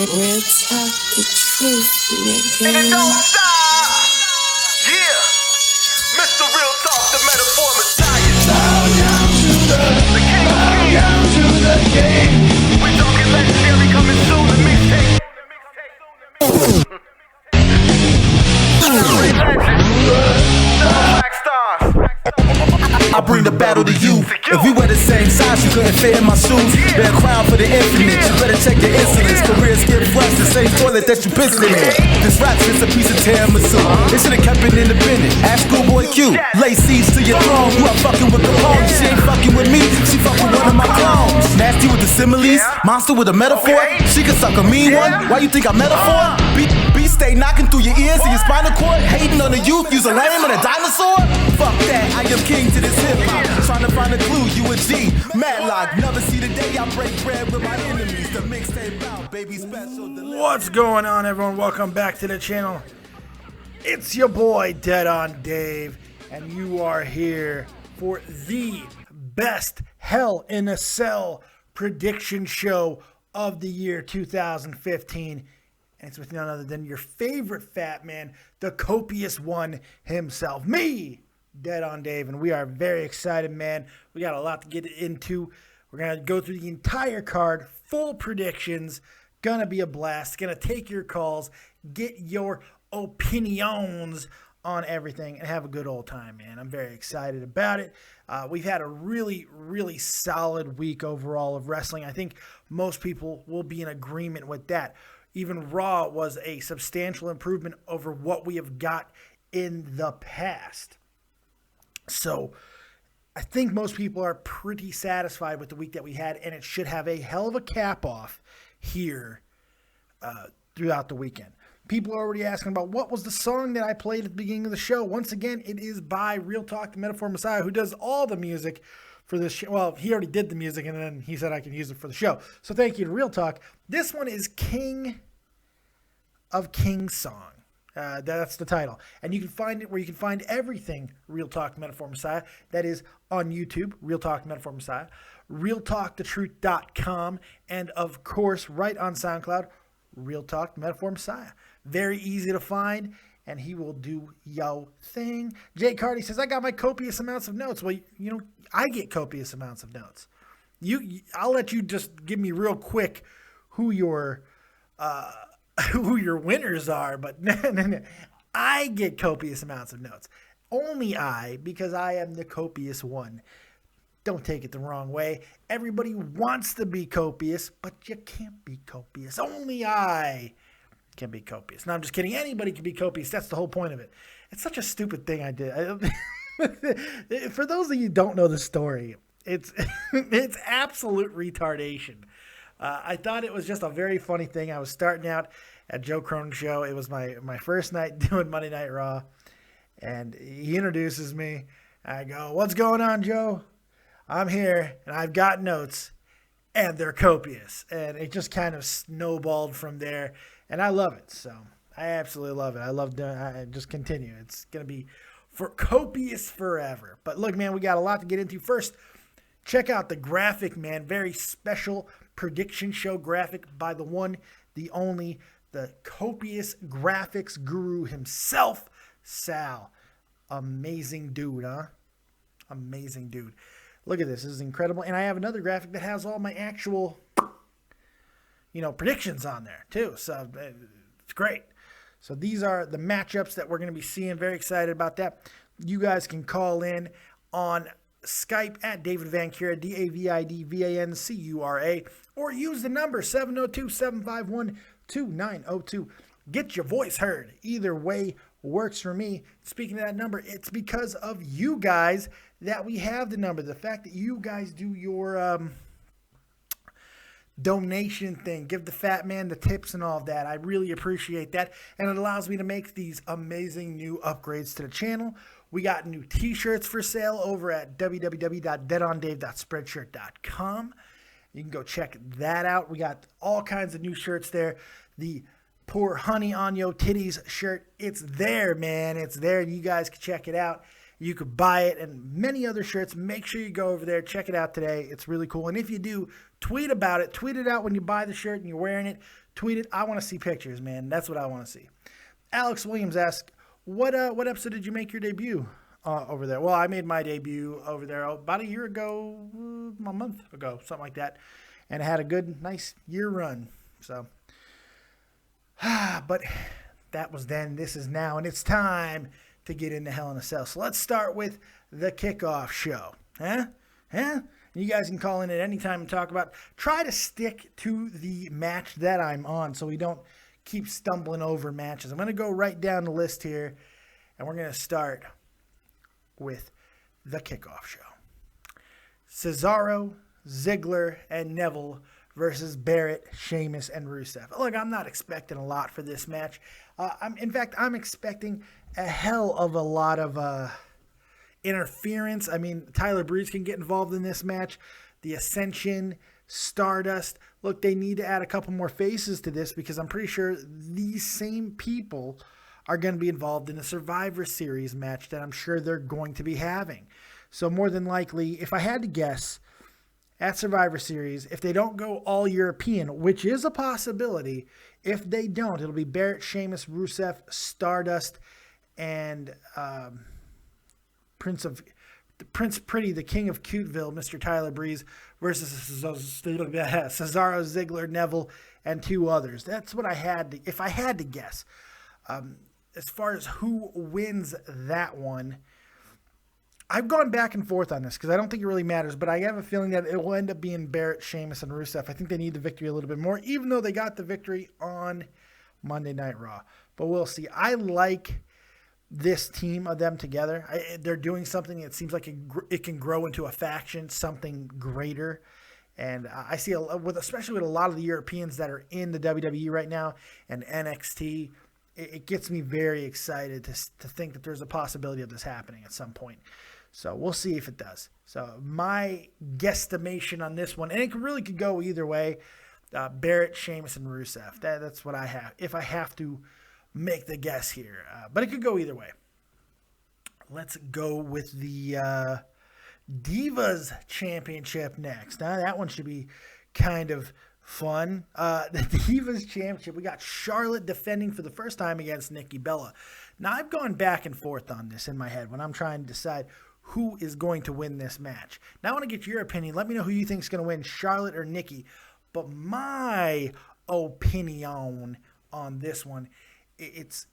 Real talk, the truth, nigga. And it don't stop. Yeah. Mr. Real Talk, the metaphor Messiah. Bow down to The king. bow down to the king. We're talking legendary coming soon, the mixtape. Black stars. I bring the battle to you. If we were the same size, you couldn't fit in my shoes. Bear crown for the infinite. You better check your insolence. Career skip flush, the same toilet that you pissed in. This rap's just a piece of tiramisu. They should've kept it independent. Ask Schoolboy Q. Lay siege to your throne. You are fucking with Capone. She ain't fucking with me. She fucking with one of my clones. Nasty with the similes. Monster with a metaphor. She could suck a mean one. Why you think I'm metaphor? Beat stay knocking through your ears and your spinal cord. Hating on the youth. Use a lame and a dinosaur. Fuck that. I am king to this hip hop. Trying to find a clue, you a G. Madlock, never see the day I break bread with my enemies. The mixtape out, baby special. What's going on, everyone? Welcome back to the channel. It's your boy, Dead on Dave, and you are here for the best Hell in a Cell prediction show of the year 2015. And it's with none other than your favorite fat man, the copious one himself, me, Dead on Dave, and we are very excited, man. We got a lot to get into. We're going to go through the entire card, full predictions. Gonna be a blast. Gonna take your calls, get your opinions on everything, and have a good old time, man. I'm very excited about it. We've had a really, really solid week overall of wrestling. I think most people will be in agreement with that. Even Raw was a substantial improvement over what we have got in the past. So I think most people are pretty satisfied with the week that we had, and it should have a hell of a cap off here throughout the weekend. People are already asking about what was the song that I played at the beginning of the show. Once again, it is by Real Talk, the Metaphor Messiah, who does all the music for this show. Well, he already did the music, and then he said I can use it for the show. So thank you to Real Talk. This one is King of Kings song. That's the title. And you can find it where you can find everything Real Talk Metaphor Messiah. That is on YouTube, Real Talk Metaphor Messiah, realtalkthetruth.com, and of course, right on SoundCloud, Real Talk Metaphor Messiah. Very easy to find, and he will do yo thing. Jay Cardi says, I got my copious amounts of notes. Well, you know, I get copious amounts of notes. I'll let you just give me real quick who your winners are, but no. I get copious amounts of notes. Only I, because I am the copious one. Don't take it the wrong way. Everybody wants to be copious, but you can't be copious. Only I can be copious. No, I'm just kidding. Anybody can be copious. That's the whole point of it. It's such a stupid thing I did. For those of you who don't know the story, it's absolute retardation. I thought it was just a very funny thing. I was starting out at Joe Cronin's show. It was my first night doing Monday Night Raw, and he introduces me. I go, what's going on, Joe? I'm here, and I've got notes, and they're copious. And it just kind of snowballed from there, and I love it. So I absolutely love it. I love doing it. I just continue. It's going to be for copious forever. But look, man, we got a lot to get into. First, check out the graphic, man. Very special prediction show graphic by the one, the only, the copious graphics guru himself, Sal. Amazing dude, huh? Amazing dude. Look at this. This is incredible. And I have another graphic that has all my actual, predictions on there too. So it's great. So these are the matchups that we're going to be seeing. Very excited about that. You guys can call in on Skype at davidvancura, DAVIDVANCURA, or use the number 702-751-2902. Get your voice heard. Either way works for me. Speaking of that number, it's because of you guys that we have the number. The fact that you guys do your donation thing, give the fat man the tips and all of that. I really appreciate that, and it allows me to make these amazing new upgrades to the channel. We got new t-shirts for sale over at www.deadondave.spreadshirt.com. You can go check that out. We got all kinds of new shirts there. The Pour Honey on Yo Titties shirt, it's there, man. It's there. You guys can check it out. You could buy it and many other shirts. Make sure you go over there. Check it out today. It's really cool. And if you do, tweet about it. Tweet it out when you buy the shirt and you're wearing it. Tweet it. I want to see pictures, man. That's what I want to see. Alex Williams asks, what episode did you make your debut over there? Well, I made my debut over there about a year ago, a month ago, something like that. And I had a good, nice year run. So, but that was then. This is now. And it's time to get into Hell in a Cell. So let's start with the Kickoff show. Huh? You guys can call in at any time and talk about. Try to stick to the match that I'm on so we don't keep stumbling over matches. I'm going to go right down the list here, and we're going to start with the Kickoff show. Cesaro, Ziggler, and Neville versus Barrett, Sheamus, and Rusev. Look, I'm not expecting a lot for this match. I'm expecting a hell of a lot of interference. I mean, Tyler Breeze can get involved in this match. The Ascension, Stardust. Look, they need to add a couple more faces to this because I'm pretty sure these same people are going to be involved in a Survivor Series match that I'm sure they're going to be having. So more than likely, if I had to guess, at Survivor Series, if they don't go all European, which is a possibility, if they don't, it'll be Barrett, Sheamus, Rusev, Stardust, and Prince Pretty, the King of Cuteville, Mr. Tyler Breeze, versus Cesaro, Ziggler, Neville, and two others. That's what I had to, if I had to guess. As far as who wins that one, I've gone back and forth on this because I don't think it really matters, but I have a feeling that it will end up being Barrett, Sheamus, and Rusev. I think they need the victory a little bit more, even though they got the victory on Monday Night Raw. But we'll see. I like this team of them together. They're doing something that seems like it can grow into a faction, something greater. And I see, especially with a lot of the Europeans that are in the WWE right now and NXT, it gets me very excited to think that there's a possibility of this happening at some point. So we'll see if it does. So my guesstimation on this one, and it really could go either way, Barrett, Sheamus, and Rusev. That's what I have, if I have to make the guess here. But it could go either way. Let's go with the Divas Championship next. Now that one should be kind of fun. The Divas Championship, we got Charlotte defending for the first time against Nikki Bella. Now, I've gone back and forth on this in my head when I'm trying to decide who is going to win this match. Now, I want to get your opinion. Let me know who you think is going to win, Charlotte or Nikki. But my opinion on this one, it's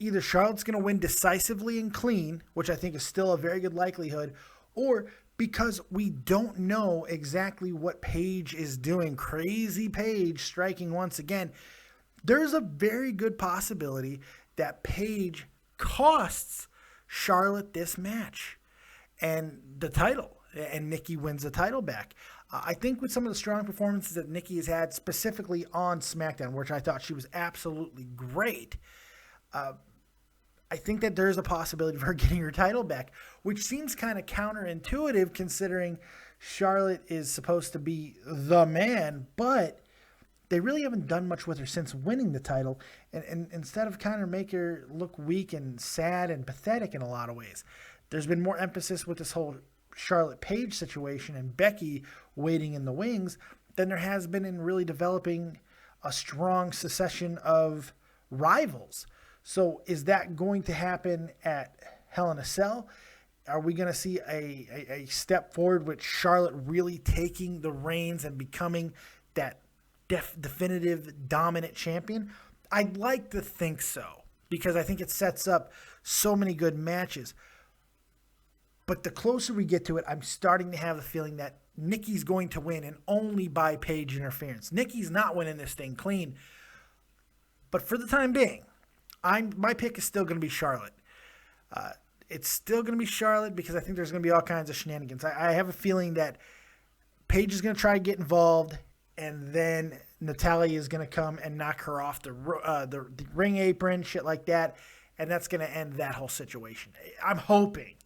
either Charlotte's going to win decisively and clean, which I think is still a very good likelihood, or because we don't know exactly what Paige is doing. Crazy Paige striking once again. There's a very good possibility that Paige costs Charlotte this match and the title, and Nikki wins the title back. I think with some of the strong performances that Nikki has had, specifically on SmackDown, which I thought she was absolutely great, I think that there's a possibility of her getting her title back, which seems kind of counterintuitive considering Charlotte is supposed to be the man, but they really haven't done much with her since winning the title, and instead of kind of make her look weak and sad and pathetic in a lot of ways, there's been more emphasis with this whole Charlotte Paige situation and Becky waiting in the wings than there has been in really developing a strong succession of rivals. So is that going to happen at Hell in a Cell? Are we going to see a step forward with Charlotte really taking the reins and becoming that definitive dominant champion? I'd like to think so, because I think it sets up so many good matches. But the closer we get to it, I'm starting to have the feeling that Nikki's going to win, and only by Paige interference. Nikki's not winning this thing clean. But for the time being, my pick is still going to be Charlotte. It's still going to be Charlotte because I think there's going to be all kinds of shenanigans. I have a feeling that Paige is going to try to get involved, and then Natalya is going to come and knock her off the ring apron, shit like that, and that's going to end that whole situation. I'm hoping,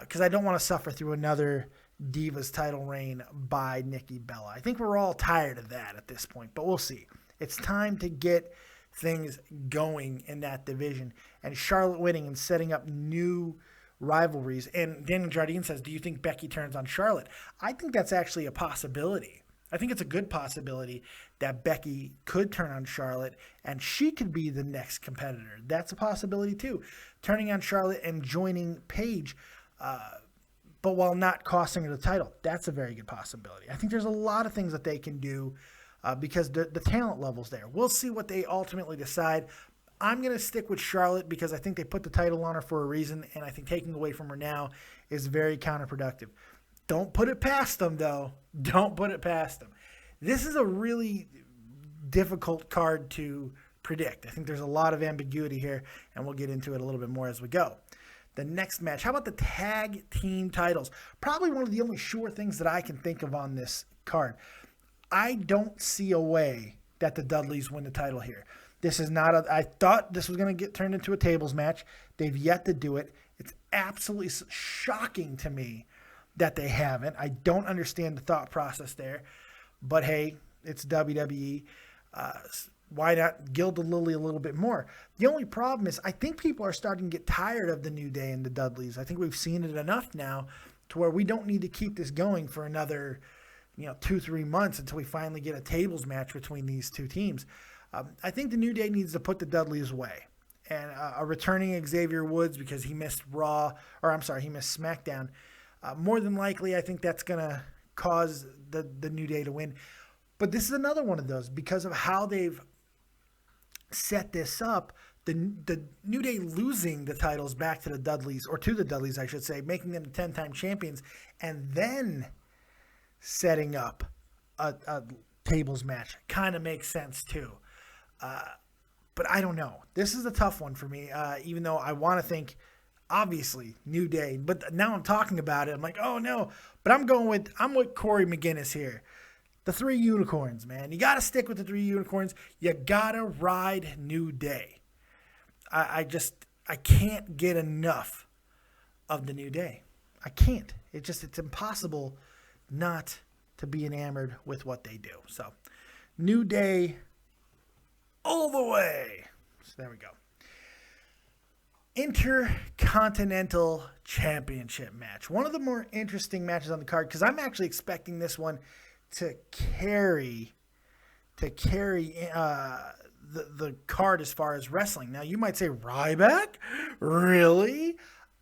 because I don't want to suffer through another Divas title reign by Nikki Bella. I think we're all tired of that at this point, but we'll see. It's time to get things going in that division. And Charlotte winning and setting up new rivalries. And Daniel Jardine says, do you think Becky turns on Charlotte? I think that's actually a possibility. I think it's a good possibility that Becky could turn on Charlotte and she could be the next competitor. That's a possibility too. Turning on Charlotte and joining Paige, but while not costing her the title, that's a very good possibility. I think there's a lot of things that they can do because the talent level's there. We'll see what they ultimately decide. I'm going to stick with Charlotte because I think they put the title on her for a reason, and I think taking away from her now is very counterproductive. Don't put it past them, though. Don't put it past them. This is a really difficult card to predict. I think there's a lot of ambiguity here, and we'll get into it a little bit more as we go. The next match, how about the tag team titles? Probably one of the only sure things that I can think of on this card. I don't see a way that the Dudleys win the title here. This is not I thought this was going to get turned into a tables match. They've yet to do it. It's absolutely shocking to me that they haven't. I don't understand the thought process there. But hey, it's WWE. Why not gild the lily a little bit more? The only problem is I think people are starting to get tired of the New Day and the Dudleys. I think we've seen it enough now to where we don't need to keep this going for another 2-3 months until we finally get a tables match between these two teams. I think the New Day needs to put the Dudleys away. And a returning Xavier Woods because he missed he missed SmackDown. More than likely, I think that's going to cause the New Day to win. But this is another one of those because of how they've set this up. The New Day losing the titles back to the Dudleys, or to the Dudleys, I should say, making them the 10-time champions, and then setting up a tables match kind of makes sense too. But I don't know. This is a tough one for me, even though I want to think, obviously, New Day. But now I'm talking about it. I'm like, oh, no. But I'm with Corey McGinnis here. The 3 unicorns, man. You got to stick with the 3 unicorns. You got to ride New Day. I can't get enough of the New Day. I can't. It's impossible not to be enamored with what they do. So, New Day all the way. So there we go. Intercontinental Championship match. One of the more interesting matches on the card because I'm actually expecting this one to carry the card as far as wrestling. Now, you might say, Ryback? Really?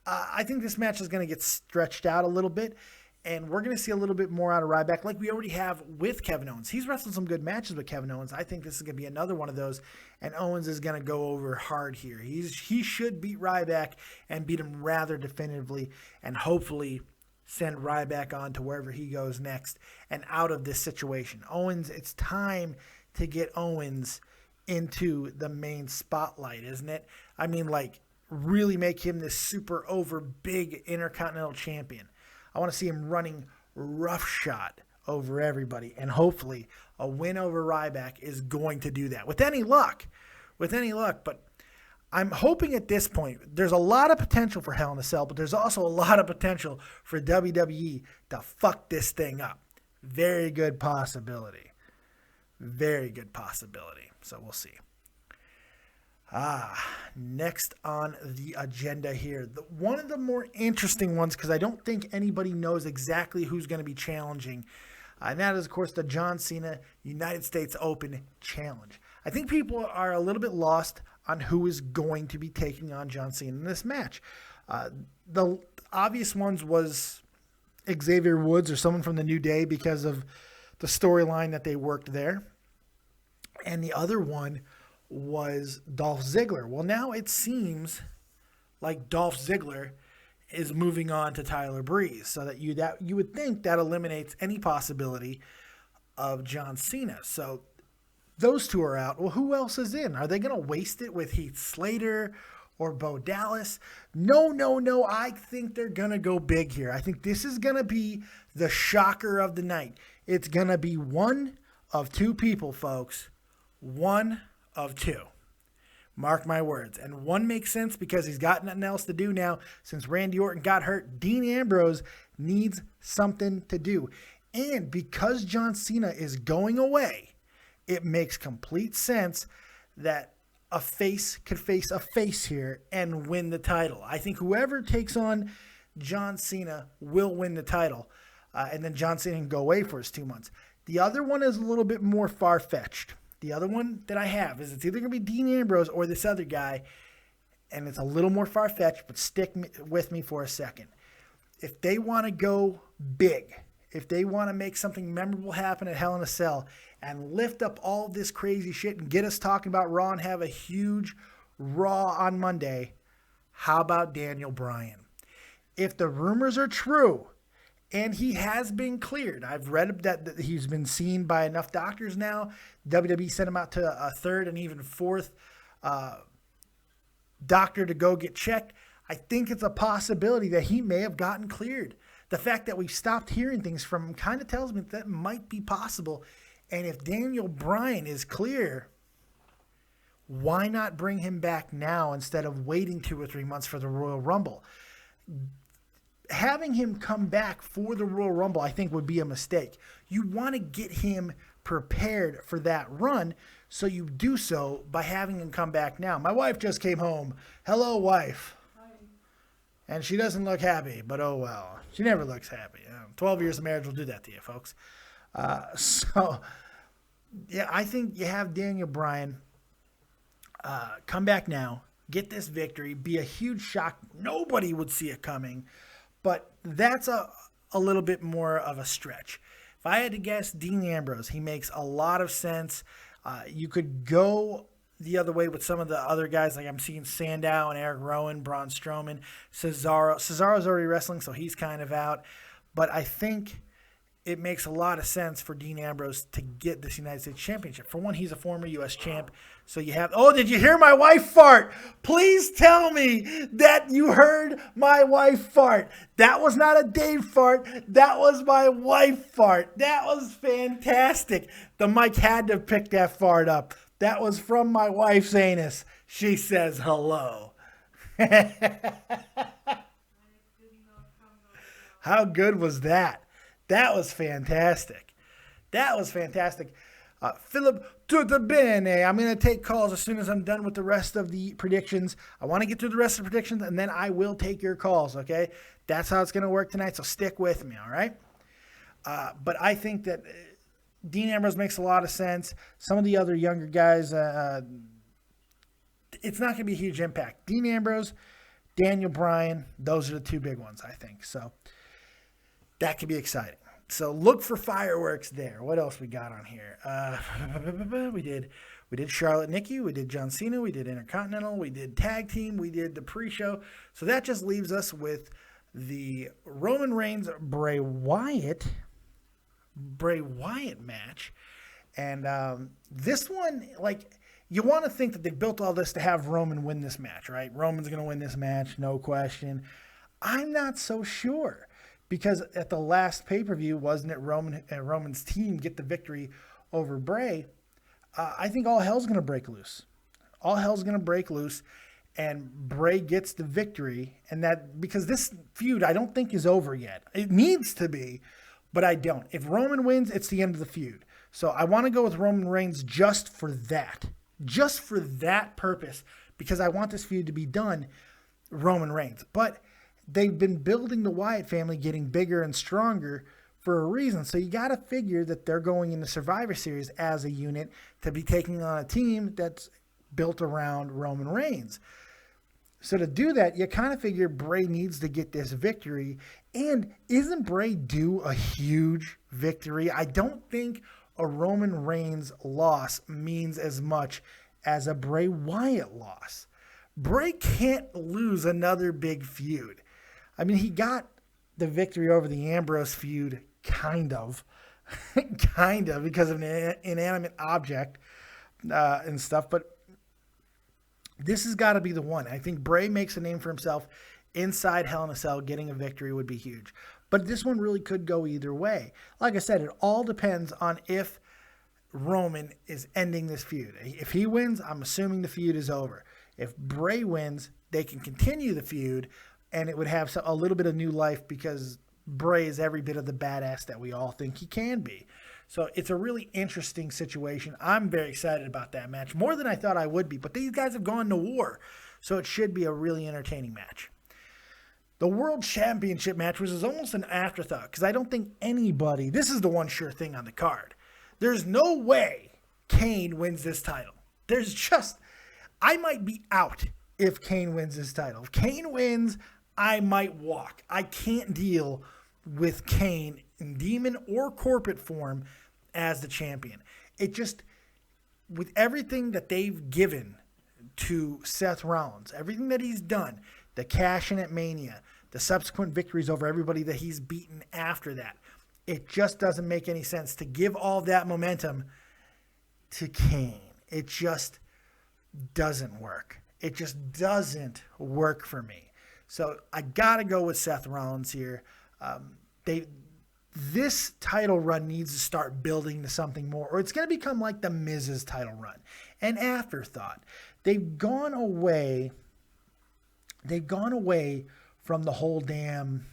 I think this match is going to get stretched out a little bit, and we're going to see a little bit more out of Ryback like we already have with Kevin Owens. He's wrestled some good matches with Kevin Owens. I think this is going to be another one of those, and Owens is going to go over hard here. He should beat Ryback and beat him rather definitively, and hopefully send Ryback on to wherever he goes next and out of this situation. Owens, it's time to get Owens into the main spotlight, isn't it? I mean, like, really make him this super over big Intercontinental Champion. I want to see him running roughshod over everybody, and hopefully a win over Ryback is going to do that with any luck. But I'm hoping at this point there's a lot of potential for Hell in a Cell, but there's also a lot of potential for WWE to fuck this thing up. Very good possibility. So we'll see. Next on the agenda here, one of the more interesting ones, because I don't think anybody knows exactly who's going to be challenging, and that is, of course, the John Cena United States Open Challenge. I think people are a little bit lost on who is going to be taking on John Cena in this match. The obvious ones was Xavier Woods or someone from the New Day because of the storyline that they worked there. And the other one was Dolph Ziggler. Well, now it seems like Dolph Ziggler is moving on to Tyler Breeze, so that you would think that eliminates any possibility of John Cena. So those two are out. Well, who else is in? Are they going to waste it with Heath Slater or Bo Dallas? No. I think they're going to go big here. I think this is going to be the shocker of the night. It's going to be one of 2 people, folks. One of 2. Mark my words. And one makes sense because he's got nothing else to do now. Since Randy Orton got hurt, Dean Ambrose needs something to do. And because John Cena is going away, it makes complete sense that a face could face a face here and win the title. I think whoever takes on John Cena will win the title, and then John Cena can go away for his 2 months. The other one is a little bit more far-fetched. The other one that I have is it's either going to be Dean Ambrose or this other guy, and it's a little more far-fetched, but stick with me for a second. If they want to go big, if they want to make something memorable happen at Hell in a Cell and lift up all this crazy shit and get us talking about Raw and have a huge Raw on Monday, how about Daniel Bryan? If the rumors are true, and he has been cleared, I've read that he's been seen by enough doctors now. WWE sent him out to a third and even fourth doctor to go get checked. I think it's a possibility that he may have gotten cleared. The fact that we've stopped hearing things from him kind of tells me that might be possible. And if Daniel Bryan is clear, why not bring him back now instead of waiting 2 or 3 months for the Royal Rumble? Having him come back for the Royal Rumble, I think, would be a mistake. You want to get him prepared for that run, so you do so by having him come back now. My wife just came home. Hello, wife. Hi. And she doesn't look happy, but oh well. She never looks happy. 12 years of marriage will do that to you, folks. So, yeah, I think you have Daniel Bryan come back now, get this victory, be a huge shock. Nobody would see it coming, but that's a little bit more of a stretch. If I had to guess, Dean Ambrose, he makes a lot of sense. You could go the other way with some of the other guys, like I'm seeing Sandow and Eric Rowan, Braun Strowman, Cesaro. Cesaro's already wrestling, so he's kind of out. But I think it makes a lot of sense for Dean Ambrose to get this United States Championship. For one, he's a former U.S. champ. So you have, oh, did you hear my wife fart? Please tell me that you heard my wife fart. That was not a Dave fart. That was my wife fart. That was fantastic. The mic had to pick that fart up. That was from my wife's anus. She says hello. How good was that? That was fantastic. That was fantastic. Philip, tutto bene. I'm going to take calls as soon as I'm done with the rest of the predictions. I want to get through the rest of the predictions, and then I will take your calls, okay? That's how it's going to work tonight, so stick with me, all right? But I think that Dean Ambrose makes a lot of sense. Some of the other younger guys, it's not going to be a huge impact. Dean Ambrose, Daniel Bryan, those are the two big ones, I think. So that could be exciting. So look for fireworks there. What else we got on here? We did Charlotte Nikki. We did John Cena. We did Intercontinental. We did Tag Team. We did the pre-show. So that just leaves us with the Roman Reigns Bray Wyatt match. And this one, like, you want to think that they built all this to have Roman win this match, right? Roman's going to win this match, no question. I'm not so sure. Because at the last pay-per-view, wasn't it Roman's team get the victory over Bray? I think all hell's going to break loose. All hell's going to break loose, and Bray gets the victory. And that, because this feud I don't think is over yet. It needs to be, but I don't. If Roman wins, it's the end of the feud. So I want to go with Roman Reigns just for that. Just for that purpose, because I want this feud to be done, Roman Reigns. But they've been building the Wyatt family, getting bigger and stronger for a reason. So you got to figure that they're going into Survivor Series as a unit to be taking on a team that's built around Roman Reigns. So to do that, you kind of figure Bray needs to get this victory. And isn't Bray due a huge victory? I don't think a Roman Reigns loss means as much as a Bray Wyatt loss. Bray can't lose another big feud. I mean, he got the victory over the Ambrose feud, kind of, because of an inanimate object and stuff. But this has got to be the one. I think Bray makes a name for himself inside Hell in a Cell. Getting a victory would be huge. But this one really could go either way. Like I said, it all depends on if Roman is ending this feud. If he wins, I'm assuming the feud is over. If Bray wins, they can continue the feud, and it would have a little bit of new life because Bray is every bit of the badass that we all think he can be. So it's a really interesting situation. I'm very excited about that match, more than I thought I would be. But these guys have gone to war, so it should be a really entertaining match. The World Championship match was almost an afterthought because I don't think anybody, this is the one sure thing on the card. There's no way Kane wins this title. I might be out if Kane wins this title. If Kane wins, I might walk. I can't deal with Kane in demon or corporate form as the champion. It just, with everything that they've given to Seth Rollins, everything that he's done, the cash in at Mania, the subsequent victories over everybody that he's beaten after that, it just doesn't make any sense to give all that momentum to Kane. It just doesn't work. It just doesn't work for me. So I got to go with Seth Rollins here. This title run needs to start building to something more, or it's going to become like the Miz's title run. An afterthought. They've gone away from the whole damn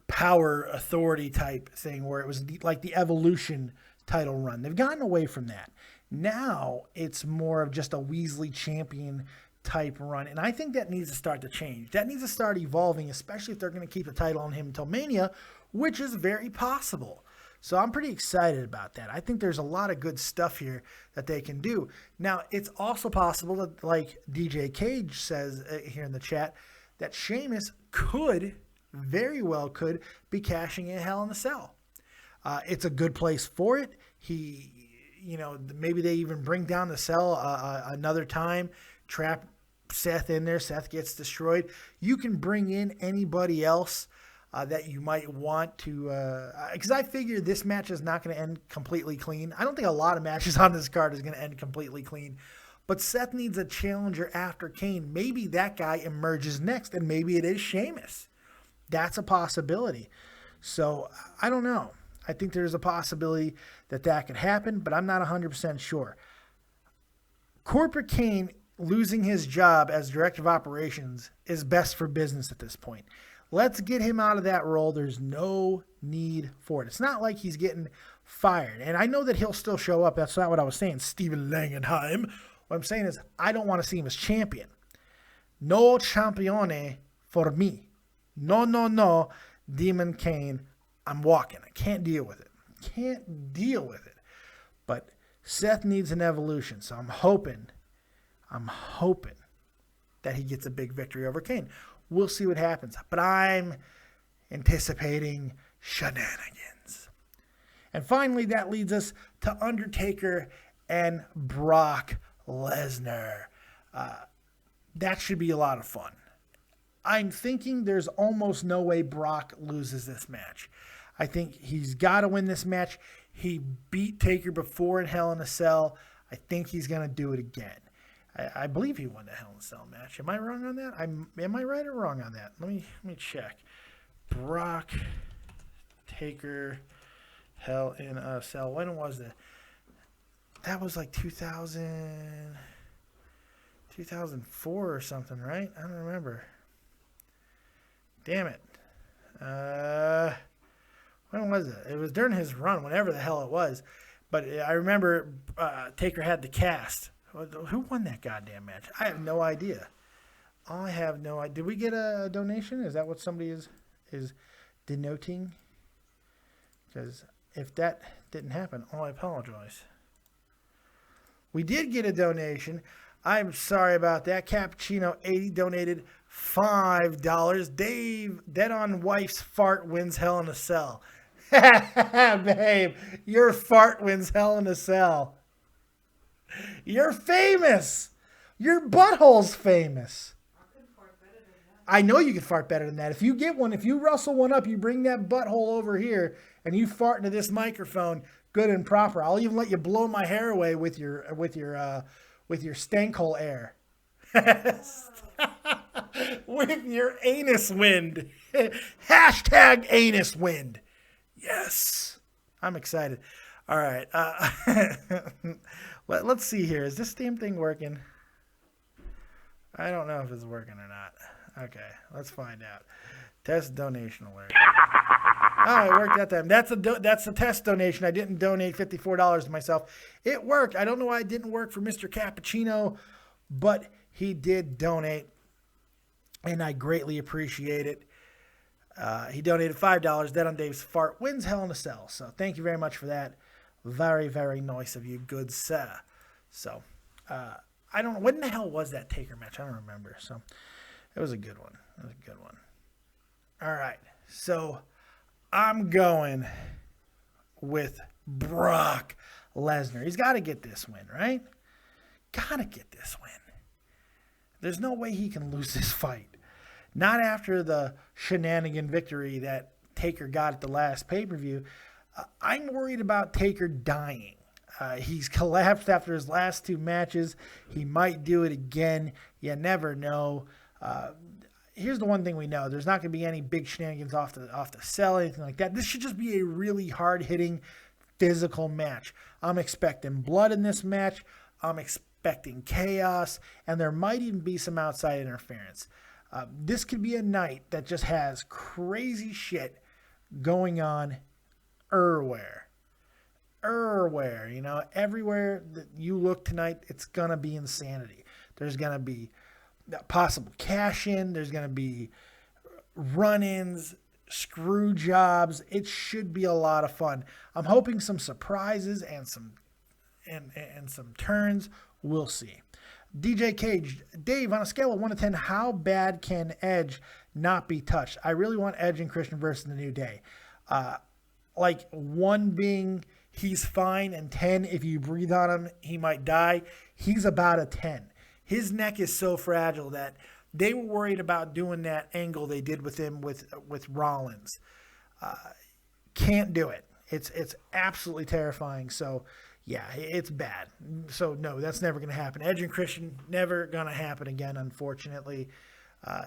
power authority type thing where it was like the Evolution title run. They've gotten away from that. Now it's more of just a Weasley champion type run. And I think that needs to start to change. That needs to start evolving, especially if they're going to keep the title on him until Mania, which is very possible. So I'm pretty excited about that. I think there's a lot of good stuff here that they can do. Now, it's also possible that, like DJ Cage says here in the chat, that Sheamus very well could be cashing in Hell in a Cell. It's a good place for it. Maybe they even bring down the cell another time, trap Seth in there. Seth gets destroyed. You can bring in anybody else that you might want to, because I figure this match is not going to end completely clean. I don't think a lot of matches on this card is going to end completely clean, but Seth needs a challenger after Kane. Maybe that guy emerges next, and maybe it is Sheamus. That's a possibility. So I don't know. I think there's a possibility that could happen, but I'm not 100% sure. Corporate Kane losing his job as director of operations is best for business at this point. Let's get him out of that role. There's no need for it. It's not like he's getting fired. And I know that he'll still show up. That's not what I was saying, Steven Langenheim. What I'm saying is I don't want to see him as champion. No champione for me. No, Demon Kane. I'm walking. I can't deal with it. But Seth needs an evolution. So I'm hoping that he gets a big victory over Kane. We'll see what happens. But I'm anticipating shenanigans. And finally, that leads us to Undertaker and Brock Lesnar. That should be a lot of fun. I'm thinking there's almost no way Brock loses this match. I think he's got to win this match. He beat Taker before in Hell in a Cell. I think he's going to do it again. I believe he won the Hell in a Cell match. Am I wrong on that? Am I right or wrong on that? Let me check. Brock, Taker, Hell in a Cell. When was it? That was like 2004 or something, right? I don't remember. Damn it. When was it? It was during his run, whenever the hell it was. But I remember Taker had the cast. Who won that goddamn match? I have no idea. Did we get a donation? Is that what somebody is denoting? Because if that didn't happen, I apologize. We did get a donation. I'm sorry about that. Cappuccino 80 donated $5. Dave, dead on wife's fart wins Hell in a Cell. Babe, your fart wins Hell in a Cell. You're famous. Your butthole's famous. I know you can fart better than that. If you get one, if you rustle one up, you bring that butthole over here and you fart into this microphone good and proper. I'll even let you blow my hair away with your stank hole air. With your anus wind. Hashtag anus wind. Yes. I'm excited. All right. Let's see here. Is this damn thing working? I don't know if it's working or not. Okay. Let's find out. Test donation alert. Oh, it worked that time. That's a test donation. I didn't donate $54 to myself. It worked. I don't know why it didn't work for Mr. Cappuccino, but he did donate, and I greatly appreciate it. He donated $5. Dead on Dave's Fart wins Hell in a Cell. So thank you very much for that. Very, very nice of you, good sir. So I don't know. When the hell was that Taker match? I don't remember. So it was a good one. All right. So I'm going with Brock Lesnar. He's got to get this win, right? Got to get this win. There's no way he can lose this fight. Not after the shenanigan victory that Taker got at the last pay-per-view. I'm worried about Taker dying. He's collapsed after his last 2 matches. He might do it again. You never know. Here's the one thing we know. There's not going to be any big shenanigans off the cell, anything like that. This should just be a really hard-hitting, physical match. I'm expecting blood in this match. I'm expecting chaos. And there might even be some outside interference. This could be a night that just has crazy shit going on everywhere. You know, everywhere that you look tonight, it's going to be insanity. There's going to be possible cash-in. There's going to be run-ins, screw jobs. It should be a lot of fun. I'm hoping some surprises and some turns. We'll see. DJ Cage, Dave, on a scale of 1 to 10, how bad can Edge not be touched? I really want Edge and Christian versus The New Day. Like 1 being he's fine, and 10, if you breathe on him, he might die. He's about a 10. His neck is so fragile that they were worried about doing that angle they did with him with Rollins. Can't do it. It's absolutely terrifying. So, yeah, it's bad. So, no, that's never going to happen. Edge and Christian, never going to happen again, unfortunately.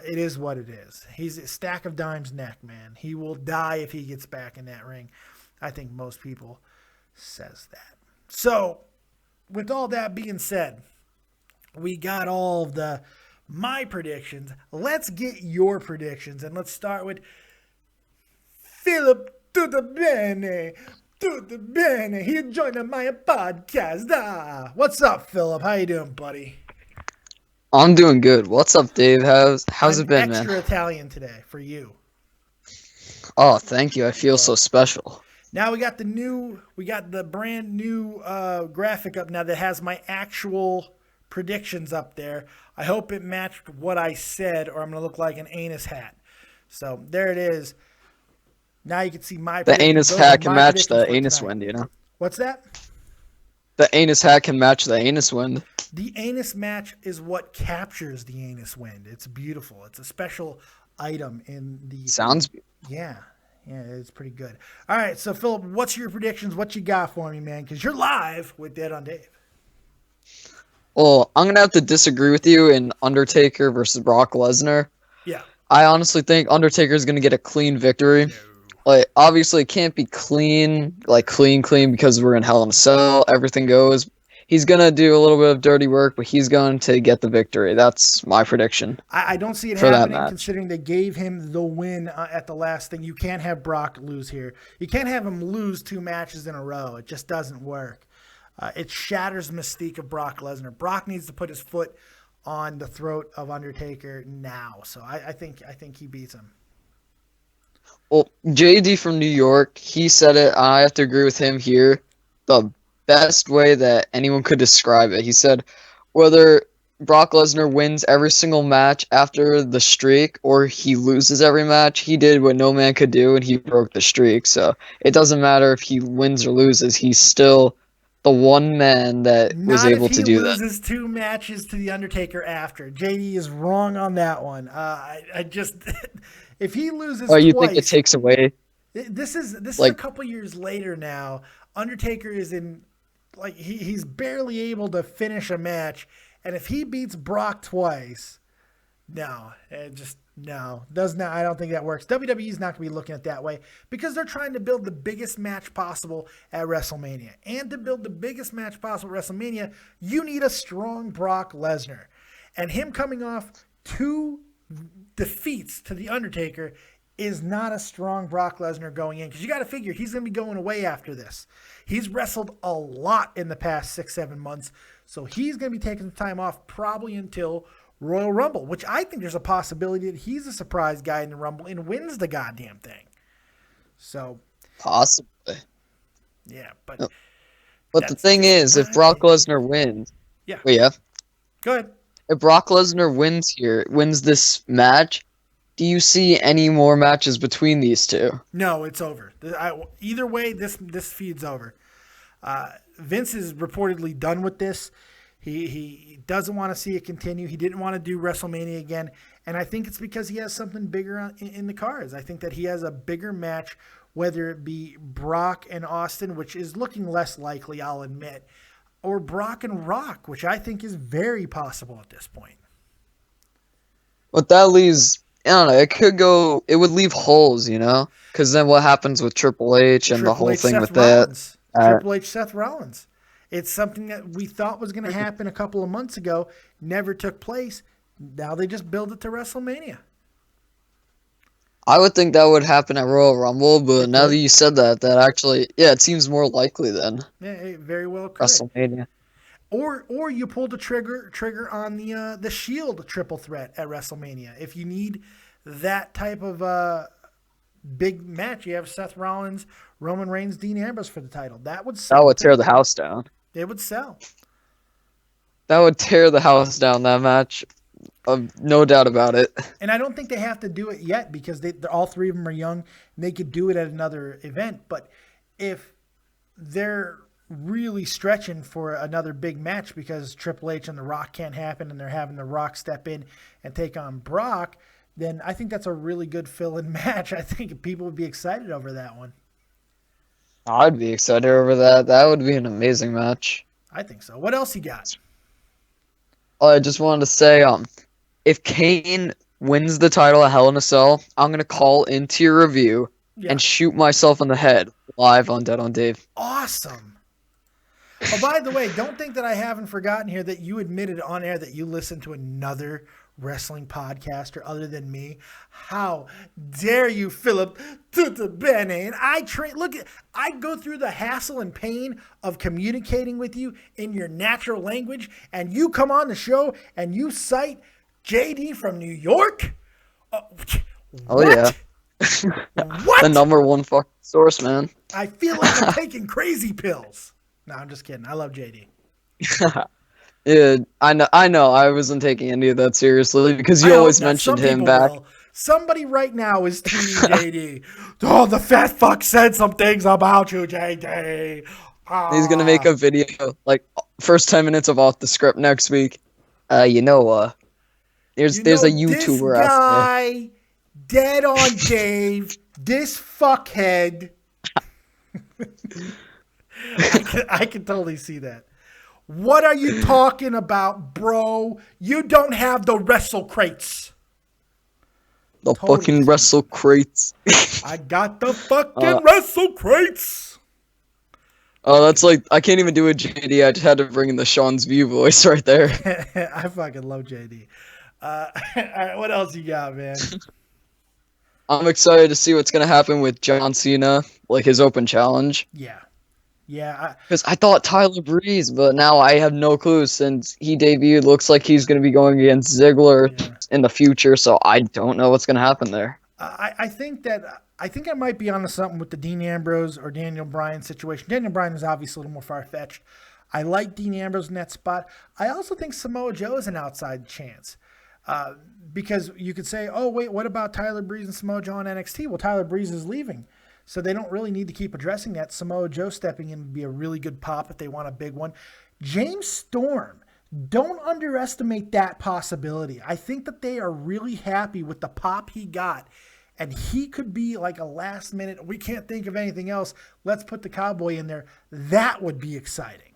It is what it is. He's a stack of dimes neck, man. He will die if he gets back in that ring. I think most people says that. So, with all that being said, we got all of my predictions. Let's get your predictions, and let's start with Philip Tutabene. He joined my podcast. What's up, Philip? How you doing, buddy? I'm doing good. What's up, Dave? How's it been, man? Extra Italian today for you. Oh, thank you. I feel so special. Now we got the brand new graphic up now that has my actual predictions up there. I hope it matched what I said, or I'm going to look like an anus hat. So there it is. Now you can see my The anus hat can match the anus wind, you know? What's that? The anus hat can match the anus wind. The anus match is what captures the anus wind. It's beautiful. It's a special item in the... Sounds... Yeah, it's pretty good. All right, so Philip, what's your predictions? What you got for me, man? Because you're live with Dead on Dave. Well, I'm going to have to disagree with you in Undertaker versus Brock Lesnar. Yeah. I honestly think Undertaker is going to get a clean victory. Like, obviously, it can't be clean because we're in Hell in a Cell. Everything goes. He's going to do a little bit of dirty work, but he's going to get the victory. That's my prediction. I don't see it happening considering they gave him the win at the last thing. You can't have Brock lose here. You can't have him lose 2 matches in a row. It just doesn't work. It shatters the mystique of Brock Lesnar. Brock needs to put his foot on the throat of Undertaker now. So I think he beats him. Well, JD from New York, he said it. I have to agree with him here. The best way that anyone could describe it. He said whether Brock Lesnar wins every single match after the streak or he loses every match, he did what no man could do and he broke the streak. So it doesn't matter if he wins or loses. He's still the one man that was able to do that. Not if he loses 2 matches to The Undertaker after. JD is wrong on that one. I just... If he loses you twice, think it takes away? This is a couple years later now. Undertaker is in, like, he's barely able to finish a match, and if he beats Brock twice, no. I don't think that works. WWE's not going to be looking at it that way because they're trying to build the biggest match possible at WrestleMania. And to build the biggest match possible at WrestleMania, you need a strong Brock Lesnar. And him coming off 2 defeats to The Undertaker is not a strong Brock Lesnar going in, because you got to figure he's going to be going away after this. He's wrestled a lot in the past 6-7 months, so he's going to be taking some time off probably until Royal Rumble, which I think there's a possibility that he's a surprise guy in the Rumble and wins the goddamn thing. So Possibly. yeah, but the thing is, if Brock Lesnar wins, yeah, go ahead. If Brock Lesnar wins this match, do you see any more matches between these two? No, it's over. Either way, this feed's over. Vince is reportedly done with this. He doesn't want to see it continue. He didn't want to do WrestleMania again, and I think it's because he has something bigger in the cards. I think that he has a bigger match, whether it be Brock and Austin, which is looking less likely, I'll admit, or Brock and Rock, which I think is very possible at this point. But that leaves, I don't know, it would leave holes, because then what happens with Triple H and the whole thing with that? Triple H, Seth Rollins. It's something that we thought was going to happen a couple of months ago, never took place. Now they just build it to WrestleMania. I would think that would happen at Royal Rumble, but now that you said that actually, it seems more likely then. Yeah, it very well could. WrestleMania. Or you pull the trigger on the Shield triple threat at WrestleMania. If you need that type of big match, you have Seth Rollins, Roman Reigns, Dean Ambrose for the title. That would sell. That would tear the house down. It would sell. That would tear the house down, that match. No doubt about it. And I don't think they have to do it yet because all three of them are young and they could do it at another event. But if they're really stretching for another big match because Triple H and The Rock can't happen and they're having The Rock step in and take on Brock, then I think that's a really good fill-in match. I think people would be excited over that one. I'd be excited over that. That would be an amazing match. I think so. What else you got? I just wanted to say, if Kane wins the title at Hell in a Cell, I'm going to call into your review and shoot myself in the head live on Dead on Dave. Awesome. Oh, by the way, don't think that I haven't forgotten here that you admitted on air that you listened to another wrestling podcaster other than me. How dare you, Philip Tutabene? And I go through the hassle and pain of communicating with you in your natural language, and you come on the show and you cite JD from New York? Oh, yeah. What? The number one fucking source, man. I feel like I'm taking crazy pills. No, I'm just kidding. I love JD. Yeah, I know. I wasn't taking any of that seriously because you always mentioned him back. Somebody right now is tweeting JD. Oh, the fat fuck said some things about you, JD. He's gonna make a video like first 10 minutes of Off the Script next week. There's a YouTuber this out guy, Dead on Dave, this fuckhead. I can totally see that. What are you talking about, bro? You don't have the wrestle crates. The fucking wrestle crates. I got the fucking wrestle crates. Oh, that's like, I can't even do a JD. I just had to bring in the Sean's View voice right there. I fucking love JD. All right, what else you got, man? I'm excited to see what's going to happen with John Cena, like his open challenge. Yeah. Because I thought Tyler Breeze, but now I have no clue since he debuted. Looks like he's going to be going against Ziggler in the future, so I don't know what's going to happen there. I think I might be onto something with the Dean Ambrose or Daniel Bryan situation. Daniel Bryan is obviously a little more far-fetched. I like Dean Ambrose in that spot. I also think Samoa Joe is an outside chance. Because you could say, oh, wait, what about Tyler Breeze and Samoa Joe on NXT? Well, Tyler Breeze is leaving. So they don't really need to keep addressing that. Samoa Joe stepping in would be a really good pop if they want a big one. James Storm, don't underestimate that possibility. I think that they are really happy with the pop he got. And he could be like a last minute, we can't think of anything else, let's put the Cowboy in there. That would be exciting.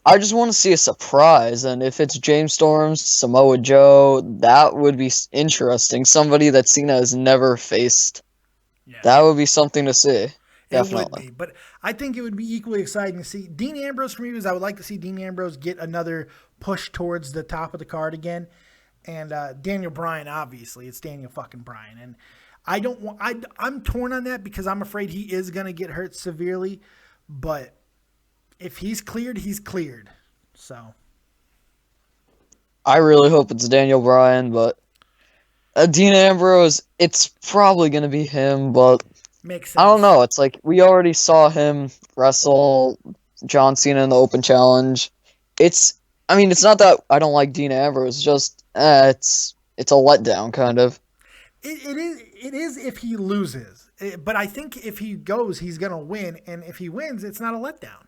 I just want to see a surprise, and if it's James Storm, Samoa Joe, that would be interesting. Somebody that Cena has never faced. Yeah. That would be something to see. Definitely. It would be, but I think it would be equally exciting to see. Dean Ambrose for me is I would like to see Dean Ambrose get another push towards the top of the card again. And Daniel Bryan, obviously, it's Daniel fucking Bryan. And I don't want. I'm torn on that because I'm afraid he is gonna get hurt severely. But if he's cleared, he's cleared. So I really hope it's Daniel Bryan, but Dean Ambrose, it's probably gonna be him. But makes sense. I don't know. It's like we already saw him wrestle John Cena in the Open Challenge. I mean, it's not that I don't like Dean Ambrose. It's just it's a letdown, kind of. It is if he loses. But I think if he goes, he's going to win. And if he wins, it's not a letdown.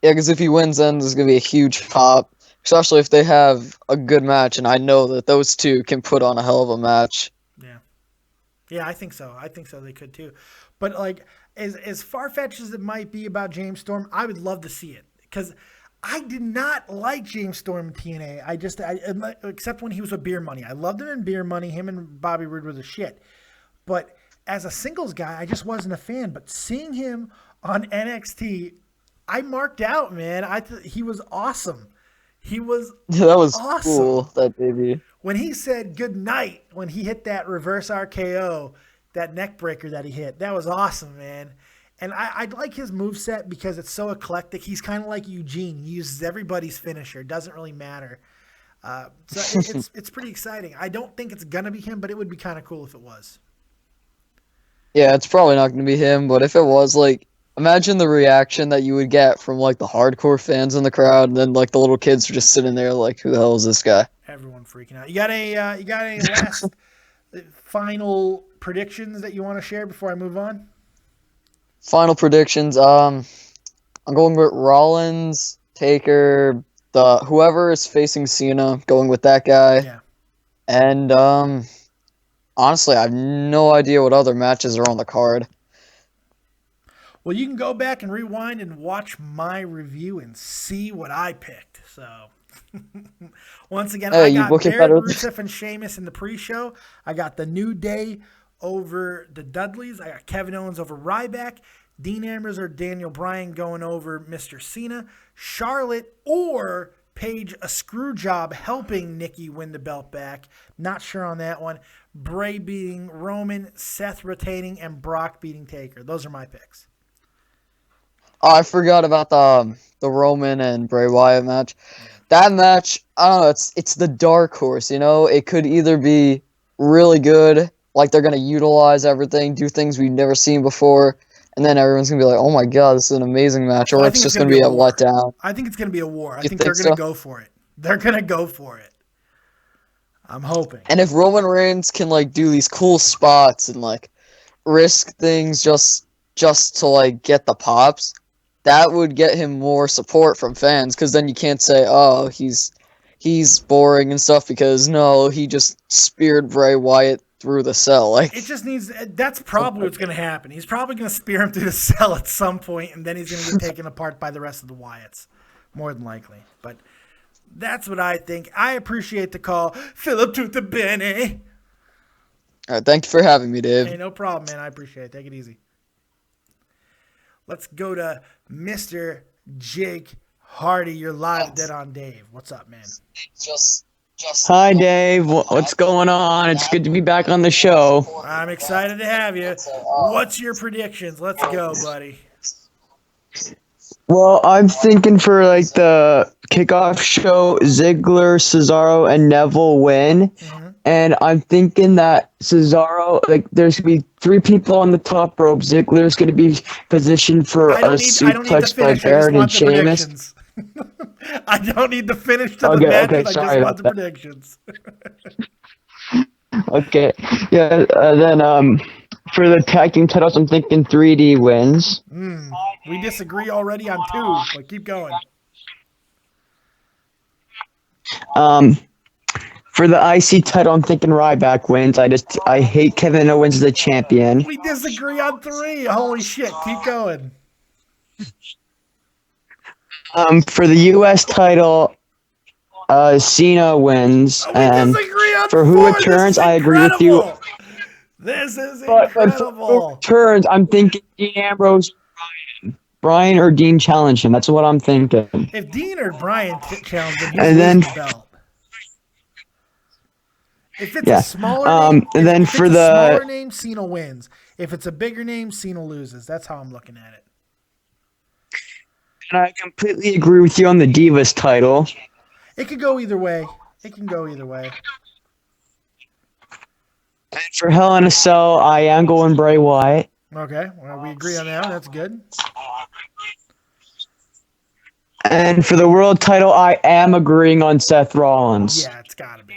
Yeah, because if he wins, then there's going to be a huge pop. Especially if they have a good match. And I know that those two can put on a hell of a match. Yeah. Yeah, I think so. I think so. They could too. But like, as far-fetched as it might be about James Storm, I would love to see it. Because I did not like James Storm in TNA. Except when he was with Beer Money. I loved him in Beer Money. Him and Bobby Roode were the shit. But as a singles guy, I just wasn't a fan. But seeing him on NXT, I marked out, man. He was awesome. He was that was awesome. Cool, that baby. When he said good night, when he hit that reverse RKO, that neck breaker that he hit, that was awesome, man. And I like his moveset because it's so eclectic. He's kind of like Eugene. He uses everybody's finisher. It doesn't really matter. So it's pretty exciting. I don't think it's going to be him, but it would be kind of cool if it was. Yeah, it's probably not going to be him, but if it was, like, imagine the reaction that you would get from, like, the hardcore fans in the crowd, and then, like, the little kids are just sitting there like, who the hell is this guy? Everyone freaking out. You got any last final predictions that you want to share before I move on? Final predictions. I'm going with Rollins, Taker, whoever is facing Cena, going with that guy. Yeah. And honestly, I have no idea what other matches are on the card. Well, you can go back and rewind and watch my review and see what I picked. So, once again, I got Barrett, Rusev, and Sheamus in the pre-show. I got the New Day over the Dudleys. I got Kevin Owens over Ryback. Dean Ambrose or Daniel Bryan going over Mr. Cena. Charlotte or Paige, a screw job, helping Nikki win the belt back. Not sure on that one. Bray beating Roman, Seth retaining, and Brock beating Taker. Those are my picks. Oh, I forgot about the Roman and Bray Wyatt match. That match, I don't know, it's the dark horse, you know? It could either be really good, like they're going to utilize everything, do things we've never seen before, and then everyone's going to be like, oh my god, this is an amazing match, or it's just going to be a letdown. I think it's going to be a war. I think they're going to go for it. They're going to go for it. I'm hoping. And if Roman Reigns can, like, do these cool spots and, like, risk things just to, like, get the pops, that would get him more support from fans, because then you can't say, oh, he's boring and stuff, because no, he just speared Bray Wyatt through the cell. Like, it just needs. That's probably what's going to happen. He's probably going to spear him through the cell at some point, and then he's going to get taken apart by the rest of the Wyatts, more than likely. But that's what I think. I appreciate the call, Philip Tutabene. All right, thank you for having me, Dave. Hey, no problem, man. I appreciate it. Take it easy. Let's go to Mr. Jake Hardy. You're live, Dead on Dave. What's up, man? Hi, Dave. What's going on? It's good to be back on the show. I'm excited to have you. What's your predictions? Let's go, buddy. Well, I'm thinking for like the kickoff show, Ziggler, Cesaro, and Neville win. Mm-hmm. And I'm thinking that Cesaro, like, there's going to be 3 people on the top rope. Ziggler's going to be positioned for a suplex by Barrett and Sheamus. I don't need the finish to the match. I just want the predictions. Okay. Yeah. Then for the tag team titles, I'm thinking 3D wins. We disagree already on 2, but keep going. For the IC title, I'm thinking Ryback wins. I hate Kevin Owens as the champion. We disagree on 3. Holy shit. Keep going. For the US title, Cena wins. And for who returns, I agree with you. This is incredible. But for who returns, I'm thinking Dean Ambrose, Bryan or Dean challenge him. That's what I'm thinking. If Dean or Bryan challenge him, he loses the belt. If it's Yeah. a smaller name, And then if for it's a the smaller name, Cena wins. If it's a bigger name, Cena loses. That's how I'm looking at it. and I completely agree with you on the Divas title. It could go either way. It can go either way. And for Hell in a Cell, I am going Bray Wyatt. Okay, well, we agree on that one. That's good. And for the world title, I am agreeing on Seth Rollins. Yeah, it's got to be.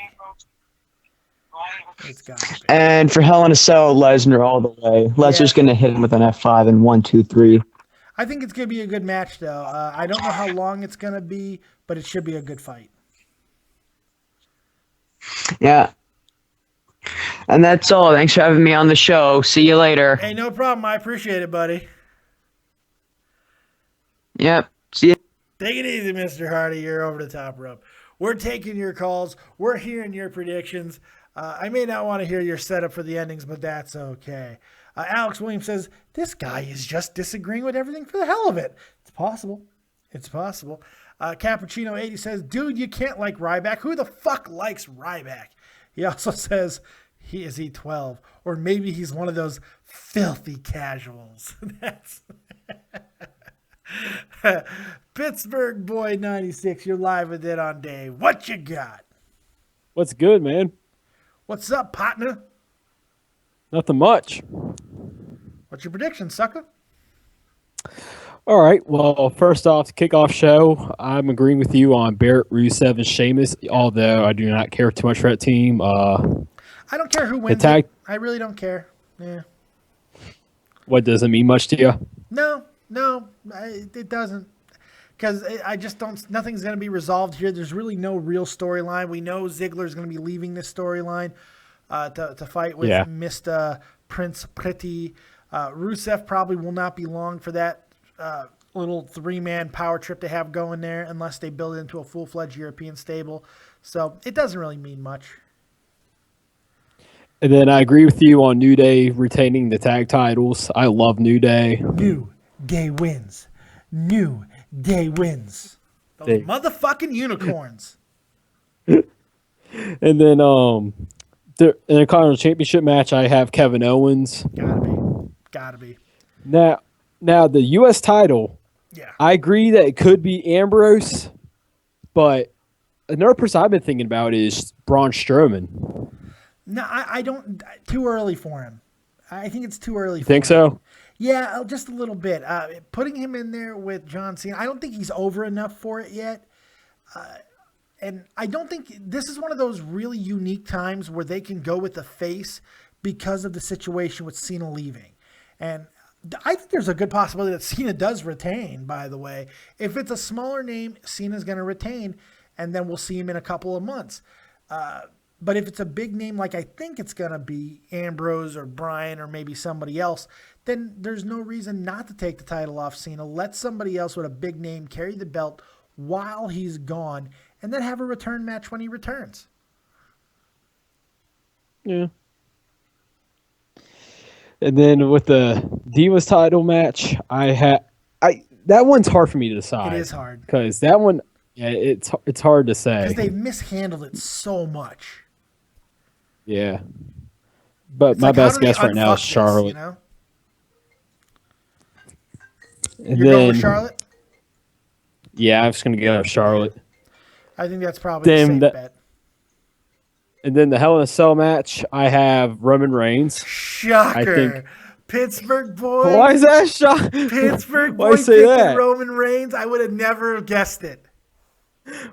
It's got to be. And for Hell in a Cell, Lesnar all the way. Lesnar's going to hit him with an F5 in 1, 2, 3. I think it's going to be a good match, though. I don't know how long it's going to be, but it should be a good fight. Yeah. And that's all. Thanks for having me on the show. See you later. Hey, no problem. I appreciate it, buddy. Yep. See you. Take it easy, Mr. Hardy. You're over the top rope. We're taking your calls. We're hearing your predictions. I may not want to hear your setup for the endings, but that's okay. Alex Williams says, this guy is just disagreeing with everything for the hell of it. It's possible. It's possible. Cappuccino 80 says, dude, you can't like Ryback. Who the fuck likes Ryback? He also says, is he 12? Or maybe he's one of those filthy casuals. That's Pittsburgh Boy 96. You're live with it on Dave. What you got? What's good, man? What's up, partner? Nothing much. What's your prediction, sucker? All right. Well, first off, the kickoff show, I'm agreeing with you on Barrett, Rusev, and Sheamus, although I do not care too much for that team. I don't care who wins it. I really don't care. Yeah. What, doesn't mean much to you? No, it doesn't. Because I just don't, nothing's going to be resolved here. There's really no real storyline. We know Ziggler's going to be leaving this storyline to fight with Mr. Prince Pretty. Rusev probably will not be long for that little three-man power trip they have going there unless they build it into a full-fledged European stable. So it doesn't really mean much. And then I agree with you on New Day retaining the tag titles. I love New Day. New Day wins. New Day wins. Those motherfucking unicorns. And then in the Intercontinental Championship match, I have Kevin Owens. Gotta be. Now the U.S. title, I agree that it could be Ambrose, but another person I've been thinking about is Braun Strowman. No, I don't. Too early for him. I think it's too early. You think so? Yeah, just a little bit. Putting him in there with John Cena, I don't think he's over enough for it yet. And I don't think this is one of those really unique times where they can go with the face because of the situation with Cena leaving. And I think there's a good possibility that Cena does retain, by the way. If it's a smaller name, Cena's going to retain, and then we'll see him in a couple of months. But if it's a big name like I think it's going to be Ambrose or Bryan or maybe somebody else, then there's no reason not to take the title off Cena. Let somebody else with a big name carry the belt while he's gone, and then have a return match when he returns. Yeah. And then with the Divas title match, that one's hard for me to decide. It is hard. Because that one, it's hard to say. Because they've mishandled it so much. Yeah. But It's my like, best guess right now is Charlotte. This, you know? And You're going with Charlotte? Yeah, I'm just going to go with Charlotte. I think that's probably a safe bet. And then the Hell in a Cell match, I have Roman Reigns. Shocker. Pittsburgh boy. Why is that shock? Pittsburgh boy Why say picking that? Roman Reigns. I would have never guessed it.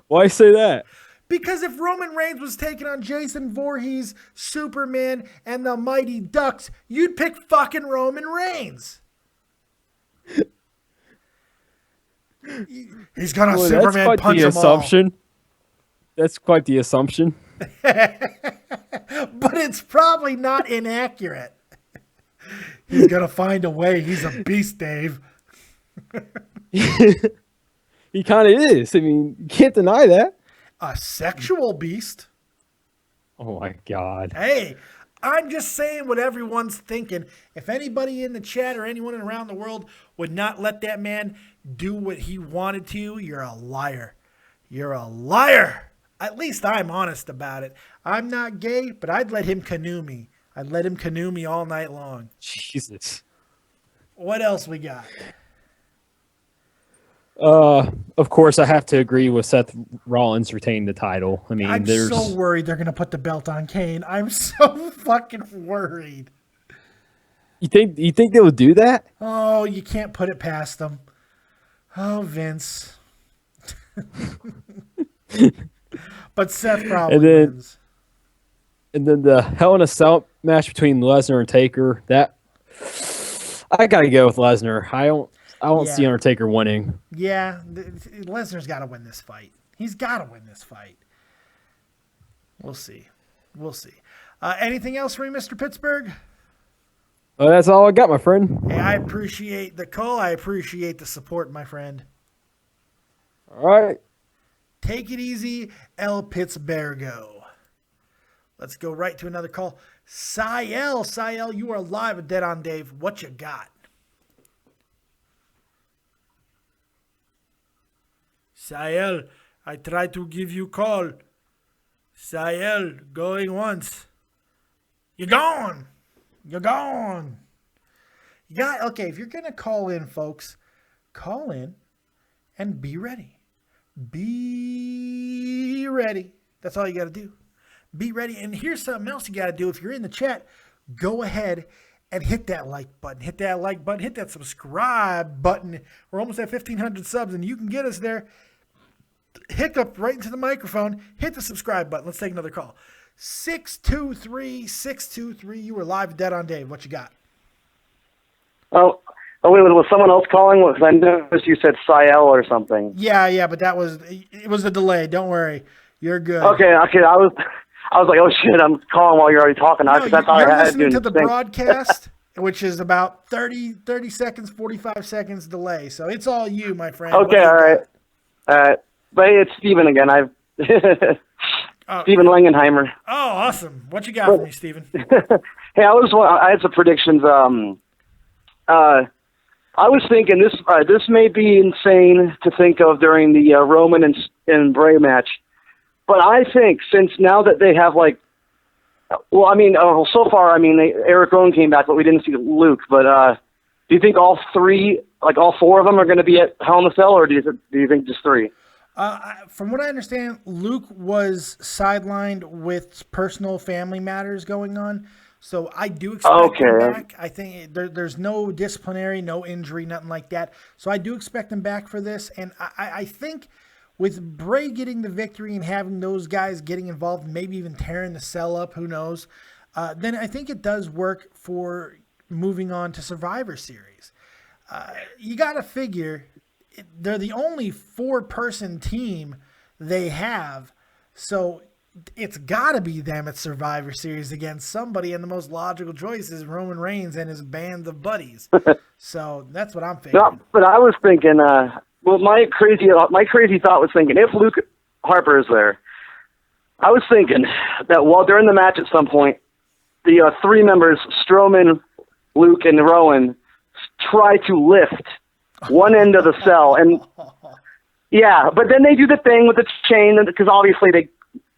Why say that? Because if Roman Reigns was taking on Jason Voorhees, Superman, and the Mighty Ducks, you'd pick fucking Roman Reigns. He's gonna Superman punch them assumption. That's quite the assumption. But it's probably not inaccurate. He's gonna find a way. He's a beast, Dave. He kind of is. I mean, you can't deny that. A sexual beast. Oh my God. Hey, I'm just saying what everyone's thinking. If anybody in the chat or anyone around the world would not let that man do what he wanted to, you're a liar. You're a liar. At least I'm honest about it. I'm not gay, but I'd let him canoe me. I'd let him canoe me all night long. Jesus. What else we got? Of course, I have to agree with Seth Rollins retaining the title. I mean, I'm so worried they're going to put the belt on Kane. I'm so fucking worried. You think they would do that? Oh, you can't put it past them. Oh, Vince. But Seth probably wins. And then the Hell in a Cell match between Lesnar and Taker. That I gotta go with Lesnar. I don't see Undertaker winning. Yeah, Lesnar's got to win this fight. He's got to win this fight. We'll see. Anything else for you, Mr. Pittsburgh? Well, that's all I got, my friend. Hey, I appreciate the call. I appreciate the support, my friend. All right. Take it easy, El Pittsburgho. Let's go right to another call. Sayel, you are live with Dead on Dave. What you got? Sayel, I try to give you call. Sayel, going once. You're gone. Okay, if you're going to call in, folks, call in and be ready. Be ready. That's all you got to do. Be ready. And here's something else you got to do. If you're in the chat, go ahead and hit that like button. Hit that subscribe button. We're almost at 1,500 subs, and you can get us there. Hiccup right into the microphone. Hit the subscribe button. Let's take another call. 623. You were live Dead on Dave. What you got? Oh, wait, was someone else calling? Because I noticed you said Sayel or something. Yeah, but it was a delay. Don't worry. You're good. Okay. I was like, oh shit, I'm calling while you're already talking. No, you're listening to the broadcast, which is about 30 seconds, 45 seconds delay. So it's all you, my friend. Okay, all right. But it's Steven again. Steven Langenheimer. Oh, awesome. What you got for me, Steven? Hey, I had some predictions. I was thinking this may be insane to think of during the Roman and Bray match, but I think since now that they have so far, Eric Rowan came back, but we didn't see Luke. But do you think all four of them are going to be at Hell in a Cell, or do you think just three? From what I understand, Luke was sidelined with personal family matters going on. So I do expect him back. I think there's no disciplinary, no injury, nothing like that. So I do expect him back for this. And I think with Bray getting the victory and having those guys getting involved, maybe even tearing the cell up, who knows, then I think it does work for moving on to Survivor Series. You got to figure they're the only 4-person team they have. So it's got to be them at Survivor Series against somebody, and the most logical choice is Roman Reigns and his band of buddies. So that's what I'm thinking. No, but I was thinking, my crazy thought was thinking, if Luke Harper is there, I was thinking that while during the match at some point, the 3 members, Strowman, Luke, and Rowan, try to lift one end of the cell, and yeah, but then they do the thing with the chain, because obviously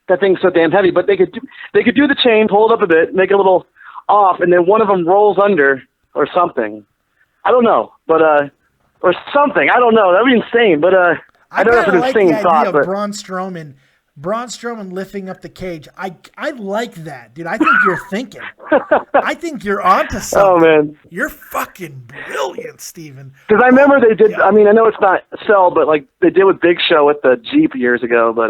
that thing's so damn heavy. But they could do the chain, pull it up a bit, make it a little off, and then one of them rolls under or something. I don't know, but or something. I don't know. That'd be insane. But I don't know if it's like the same the thought. idea of But Braun Strowman lifting up the cage. I like that, dude. I think you're thinking. I think you're onto something. Oh man, you're fucking brilliant, Steven. Because I remember they did. I know it's not Cell, but they did with Big Show with the Jeep years ago. But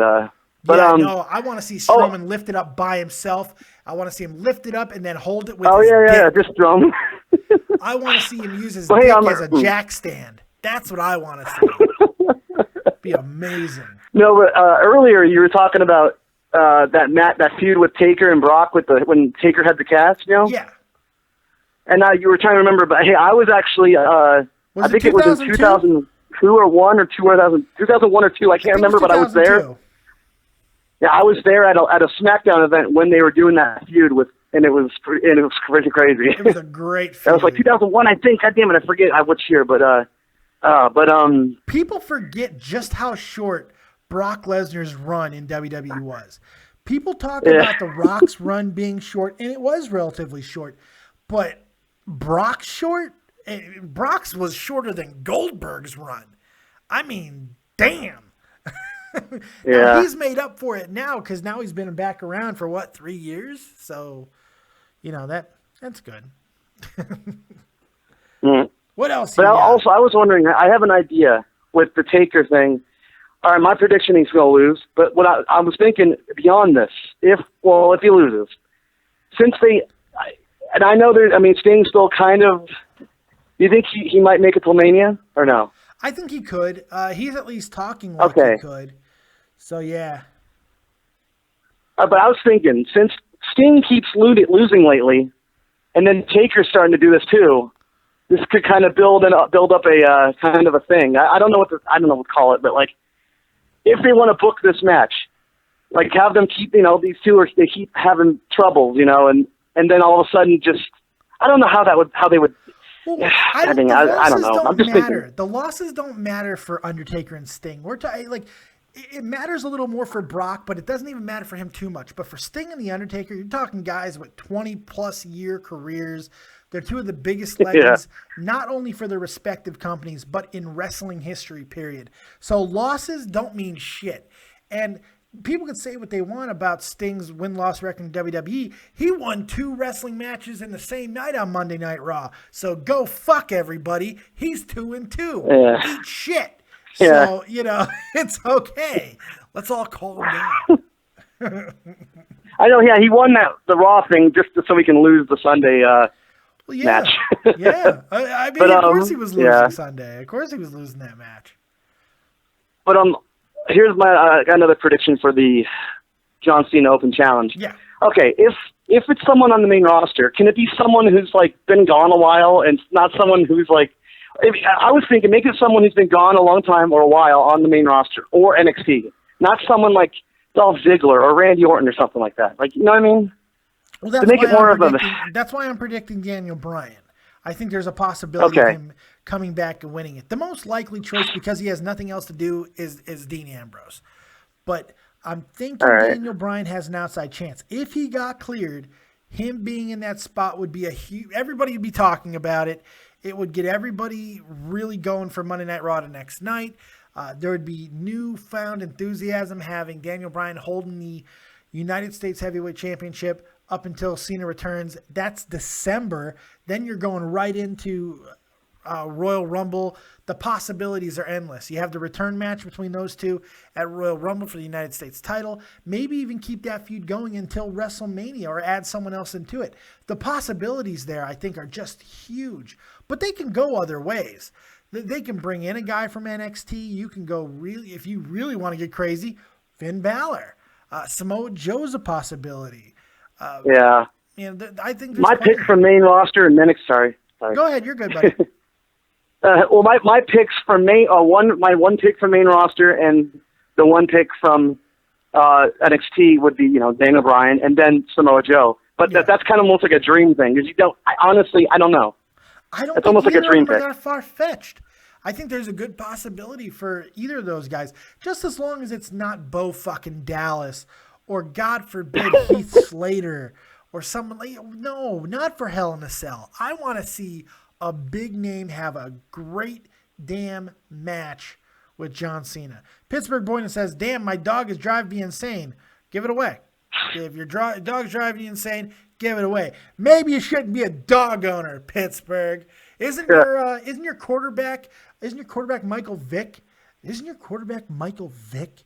no, I want to see Strowman lift it up by himself. I want to see him lift it up and then hold it with his dick. Just drum. I want to see him use his dick as a jack stand. That's what I want to see. Be amazing. No, but earlier you were talking about that feud with Taker and Brock when Taker had the cast, Yeah. And you were trying to remember, but hey, I was actually I think it was in 2002 or 1 or 2001 or 2. I can't remember, but I was there. Yeah, I was there at a SmackDown event when they were doing that feud and it was pretty crazy. It was a great feud. That was like 2001, I think. God damn it, I forget which year, but people forget just how short Brock Lesnar's run in WWE was. People talk about The Rock's run being short, and it was relatively short, but Brock's short? Brock's was shorter than Goldberg's run. I mean, damn. Now, he's made up for it now because now he's been back around for, 3 years? So, that's good. What else? But also, I was wondering, I have an idea with the Taker thing. All right, my prediction he's going to lose, but what I was thinking beyond this, if he loses, since and I know Sting's still kind of, do you think he might make it till Mania or no? I think he could. He's at least talking like he could. So, yeah. But I was thinking, since Sting keeps losing lately, and then Taker's starting to do this too, this could kind of build up a kind of a thing. I don't know what to call it, but like, if they want to book this match, like have them keep, these two they keep having troubles, and then all of a sudden just, I don't know how they would. Well, I don't know. I'm just thinking. The losses don't matter for Undertaker and Sting. We're it matters a little more for Brock, but it doesn't even matter for him too much. But for Sting and the Undertaker, you're talking guys with 20+ year careers. They're two of the biggest legends, not only for their respective companies, but in wrestling history, period. So losses don't mean shit. And people can say what they want about Sting's win-loss record in WWE. He won 2 wrestling matches in the same night on Monday Night Raw. So go fuck everybody. He's 2-2. Yeah. Eat shit. Yeah. So, it's okay. Let's all calm down. I know, he won the Raw thing just so he can lose the Sunday match. Yeah. I mean, of course he was losing Sunday. Of course he was losing that match. But here's my another prediction for the John Cena Open Challenge. Yeah. Okay, if it's someone on the main roster, can it be someone who's been gone a while and not someone who's I was thinking make it someone who's been gone a long time or a while on the main roster or NXT, not someone like Dolph Ziggler or Randy Orton or something like that. You know what I mean? Well, that's why I'm predicting Daniel Bryan. I think there's a possibility of him coming back and winning it. The most likely choice, because he has nothing else to do, is Dean Ambrose. But I'm thinking Daniel Bryan has an outside chance. If he got cleared, him being in that spot would be everybody would be talking about it. It would get everybody really going for Monday Night Raw the next night. There would be newfound enthusiasm having Daniel Bryan holding the United States Heavyweight Championship up until Cena returns. That's December. Then you're going right into Royal Rumble. The possibilities are endless. You have the return match between those two at Royal Rumble for the United States title. Maybe even keep that feud going until WrestleMania or add someone else into it. The possibilities there, I think, are just huge. But they can go other ways. They can bring in a guy from NXT. You can go if you really want to get crazy, Finn Balor. Samoa Joe's a possibility. I think my pick from main roster and then sorry. Go ahead, you're good, buddy. My picks from my one pick from main roster and the one pick from NXT would be Daniel Bryan and then Samoa Joe. But that's kind of almost like a dream thing because I don't know. It's almost like a dream pick. That far-fetched. I think there's a good possibility for either of those guys, just as long as it's not Bo fucking Dallas or, God forbid, Heath Slater or someone no, not for Hell in a Cell. I want to see a big name have a great damn match with John Cena. Pittsburgh Boyden says, damn, my dog is driving me insane. Give it away. If your dog's driving you insane, give it away. Maybe you shouldn't be a dog owner, Pittsburgh. Isn't your quarterback Michael Vick? Isn't your quarterback Michael Vick?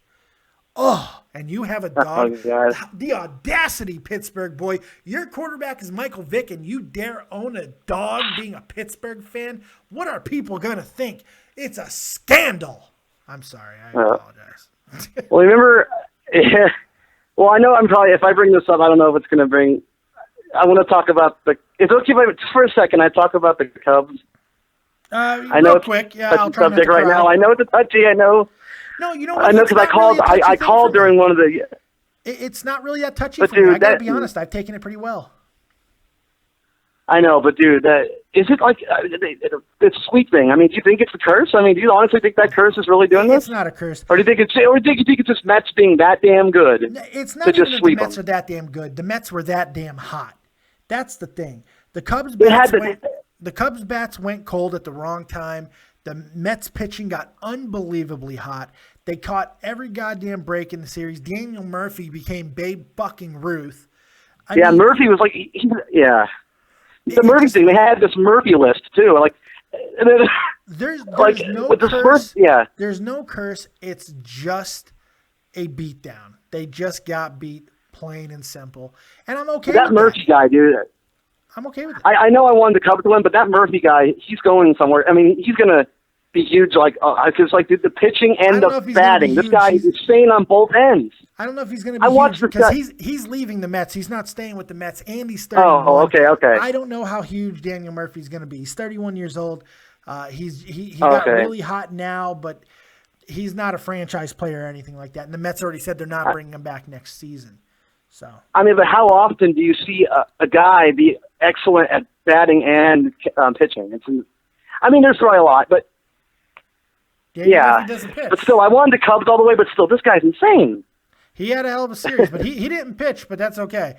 Oh, and you have a dog. Oh, the audacity, Pittsburgh boy. Your quarterback is Michael Vick, and you dare own a dog being a Pittsburgh fan? What are people going to think? It's a scandal. I'm sorry. I apologize. Well, remember... Well, I know if I bring this up, I don't know if it's going to bring... I want to talk about it's okay if for a second I talk about the Cubs. I know it's quick. Yeah, I'll try subject right now. I know it's a touchy. I know. No, you know what? I know because I called during one of the... It's not really that touchy for me. I got to be honest. I've taken it pretty well. I know, but dude, is it like it's a sweet thing? I mean, do you think it's a curse? I mean, do you honestly think that curse is really doing this? It's not a curse. Or do you think it's just Mets being that damn good? It's not even that the Mets are that damn good. The Mets were that damn hot. That's the thing. The Cubs bats went cold at the wrong time. The Mets pitching got unbelievably hot. They caught every goddamn break in the series. Daniel Murphy became Babe fucking Ruth. I mean, Murphy was like, the Murphy thing. They had this Murphy list too. Like, and then, there's like, no with curse. There's no curse. It's just a beatdown. They just got beat, plain and simple. And I'm okay with that. That Murphy guy, dude. I'm okay with it. I know I wanted the Cubs to win, but that Murphy guy, he's going somewhere. I mean, he's gonna be huge. Like, because like the pitching and the batting, this guy is insane on both ends. I don't know if he's going to be huge because he's leaving the Mets. He's not staying with the Mets, and he's 31. Oh, okay. I don't know how huge Daniel Murphy's going to be. He's 31 years old. He got really hot now, but he's not a franchise player or anything like that. And the Mets already said they're not bringing him back next season. So I mean, but how often do you see a guy be excellent at batting and pitching? I mean, there's probably a lot, but but still, I wanted the Cubs all the way. But still, this guy's insane. He had a hell of a series, but he didn't pitch, but that's okay.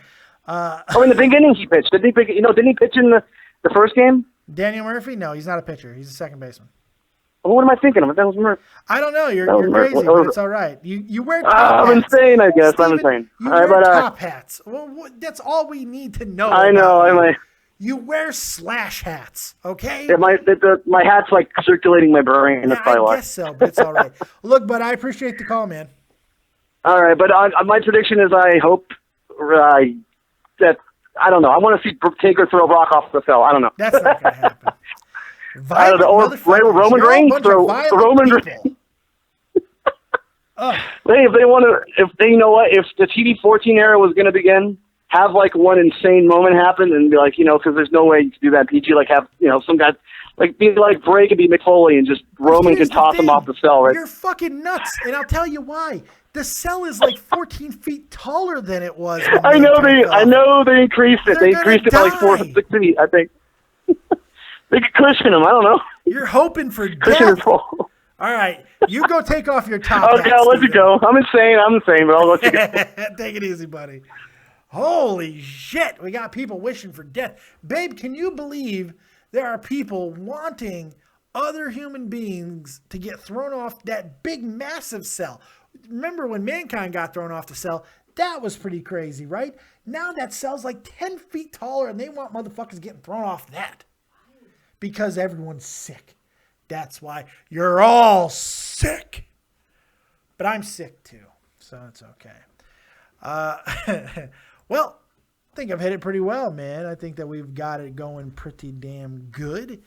In the beginning he pitched. Didn't he pitch in the first game? Daniel Murphy? No, he's not a pitcher. He's a second baseman. Well, what am I thinking of? That was Murphy. I don't know. You're crazy, but it's all right. You wear top hats. I'm insane, I guess. I'm insane. You wear top hats. Well, that's all we need to know. I know. You wear slash hats, okay? Yeah, my hat's like circulating my brain. That's probably why. I guess so, but it's all right. Look, bud, I appreciate the call, man. All right, but my prediction is I hope that, I don't know, I want to see Taker throw Brock off the cell. I don't know. That's not going to happen. I don't know. Or Roman Reigns throw Roman Reigns. Hey, if the TV-14 era was going to begin, have like one insane moment happen and be like, because there's no way you can do that PG, like have, some guy, like be like Bray could be McFoley and just Roman can toss him off the cell, right? You're fucking nuts, and I'll tell you why. The cell is like 14 feet taller than it was. I know they increased it. They increased it by like 4 or 6 feet, I think. They could cushion him. I don't know. You're hoping for cushion death. his fall. All right, you go take off your top. Okay, I'll let you go. I'm insane, but I'll let you go. Take it easy, buddy. Holy shit, we got people wishing for death. Babe, can you believe there are people wanting other human beings to get thrown off that big, massive cell? Remember when Mankind got thrown off the cell? That was pretty crazy, right? Now that cell's like 10 feet taller, and they want motherfuckers getting thrown off that. Because everyone's sick. That's why you're all sick. But I'm sick too, so it's okay. Well, I think I've hit it pretty well, man. I think that we've got it going pretty damn good.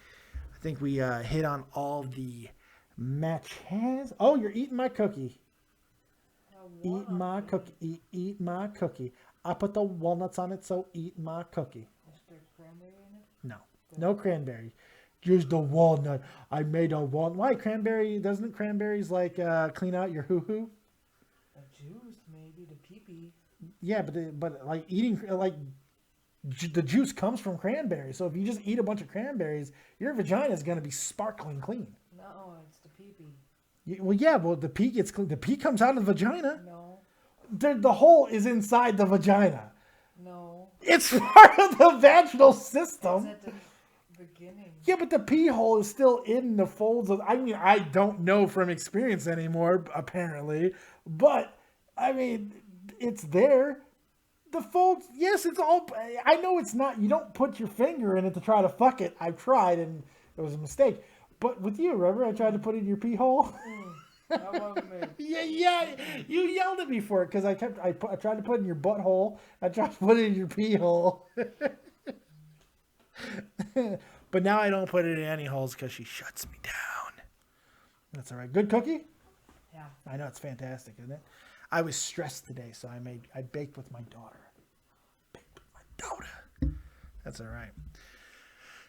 I think we hit on all the matches. Oh, you're eating my cookie. Eat my cookie. Eat my cookie. I put the walnuts on it, so eat my cookie. Is there cranberry in it? No cranberry. Just the walnut. I made a walnut. Why cranberry? Doesn't cranberries like clean out your hoo-hoo? The juice, maybe the pee-pee. Yeah, but like eating, like the juice comes from cranberries. So if you just eat a bunch of cranberries, your vagina is going to be sparkling clean. No, it's the pee-pee. The pee gets clean. The pee comes out of the vagina. No. The hole is inside the vagina. No. It's part of the vaginal system. It's at the beginning. Yeah, but the pee hole is still in the folds of. I mean, I don't know from experience anymore, apparently, but I mean, it's there. The folds, yes, it's all. I know it's not. You don't put your finger in it to try to fuck it. I've tried, and it was a mistake. But with you, remember, I tried to put it in your pee hole. That wasn't me. Yeah, you yelled at me for it because I tried to put it in your butthole. I tried to put it in your pee hole. But now I don't put it in any holes because she shuts me down. That's all right. Good cookie? Yeah. I know, it's fantastic, isn't it? I was stressed today, so I baked with my daughter. That's all right.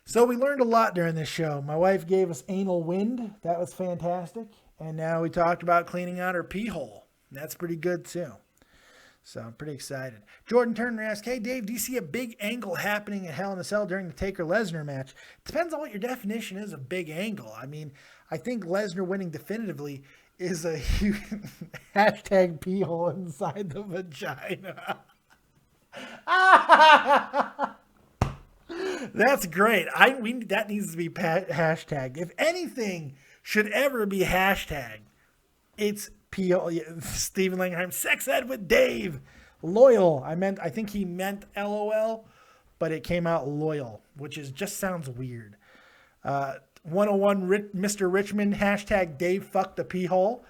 So we learned a lot during this show. My wife gave us anal wind. That was fantastic. And now we talked about cleaning out her pee hole. That's pretty good too. So I'm pretty excited. Jordan Turner asked, hey, Dave, do you see a big angle happening at Hell in a Cell during the Taker-Lesnar match? Depends on what your definition is of big angle. I mean, I think Lesnar winning definitively is a huge hashtag pee hole inside the vagina. That's great. That needs to be hashtag. If anything should ever be hashtag, it's P.O. Stephen Langenheim, sex ed with Dave. Loyal. I think he meant LOL, but it came out loyal, which just sounds weird. 101 Mr. Richmond, hashtag Dave fuck the pee hole.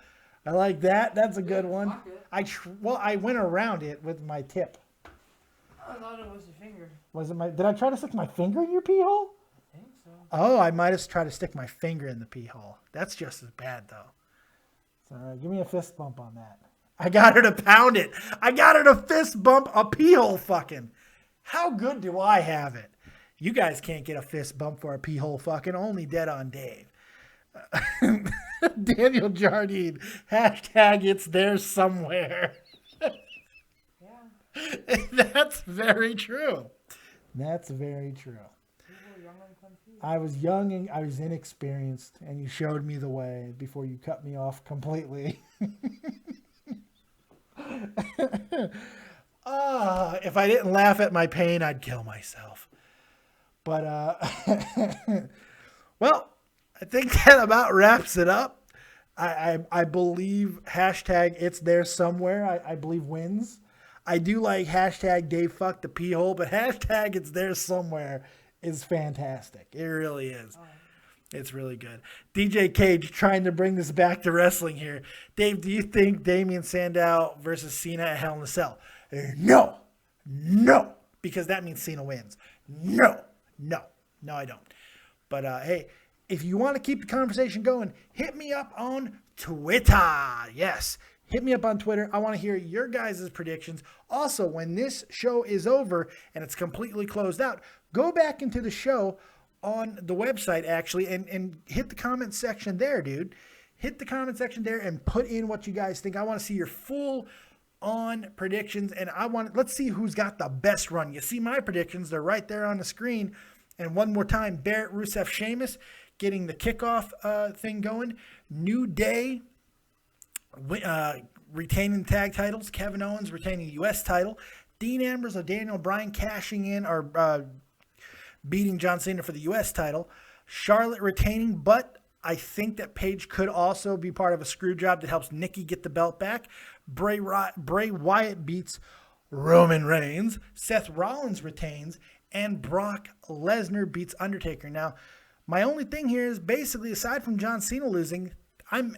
I like that. That's a good one. I went around it with my tip. I thought it was a finger. Did I try to stick my finger in your pee hole? I think so. Oh, I might have tried to stick my finger in the pee hole. That's just as bad, though. All right, give me a fist bump on that. I got her to pound it. I got her to fist bump a pee hole fucking. How good do I have it? You guys can't get a fist bump for a pee hole fucking. Only Dead on Dave. Daniel Jardine, hashtag it's there somewhere. Yeah. That's very true. That's very true. I was young and I was inexperienced, and you showed me the way before you cut me off completely. If I didn't laugh at my pain, I'd kill myself. But, well, I think that about wraps it up. I believe hashtag it's there somewhere. I believe wins. I do like hashtag Dave fuck the pee hole, but hashtag it's there somewhere is fantastic. It really is. It's really good. DJ Cage trying to bring this back to wrestling here. Dave, do you think Damian Sandow versus Cena at Hell in a Cell? No, because that means Cena wins. No, I don't. But hey, if you want to keep the conversation going, hit me up on Twitter. Yes, hit me up on Twitter. I want to hear your guys' predictions. Also, when this show is over and it's completely closed out, go back into the show on the website, actually, and hit the comment section there, dude. Hit the comment section there and put in what you guys think. I want to see your full-on predictions, and let's see who's got the best run. You see my predictions. They're right there on the screen. And one more time, Barrett, Rusev, Sheamus getting the kickoff thing going. New Day retaining tag titles. Kevin Owens retaining the U.S. title. Dean Ambrose or Daniel Bryan cashing in or beating John Cena for the U.S. title. Charlotte retaining, but I think that Paige could also be part of a screw job that helps Nikki get the belt back. Bray Wyatt beats Roman Reigns. Seth Rollins retains. And Brock Lesnar beats Undertaker. Now, my only thing here is basically, aside from John Cena losing, I'm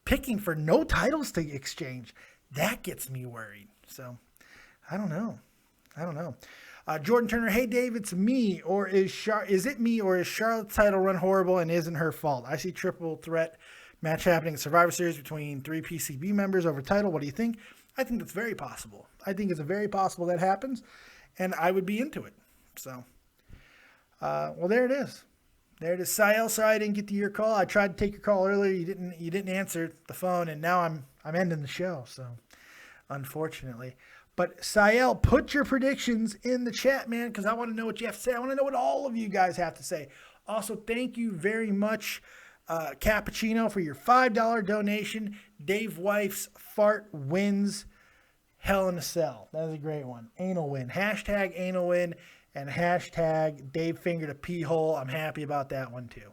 picking for no titles to exchange. That gets me worried. So, I don't know. Jordan Turner, hey Dave, it's me, or is it me, or is Charlotte's title run horrible and isn't her fault? I see triple threat match happening in Survivor Series between 3 PCB members over title. What do you think? I think that's very possible. I think it's very possible that happens, and I would be into it. So, well, there it is. There it is. Sael, sorry I didn't get to your call. I tried to take your call earlier. You didn't answer the phone, and now I'm ending the show. So, unfortunately. But Sael, put your predictions in the chat, man, because I want to know what you have to say. I want to know what all of you guys have to say. Also, thank you very much, Cappuccino, for your $5 donation. Dave Wife's fart wins Hell in a Cell. That was a great one. Anal win. Hashtag anal win. And hashtag Dave fingered a pee hole. I'm happy about that one too.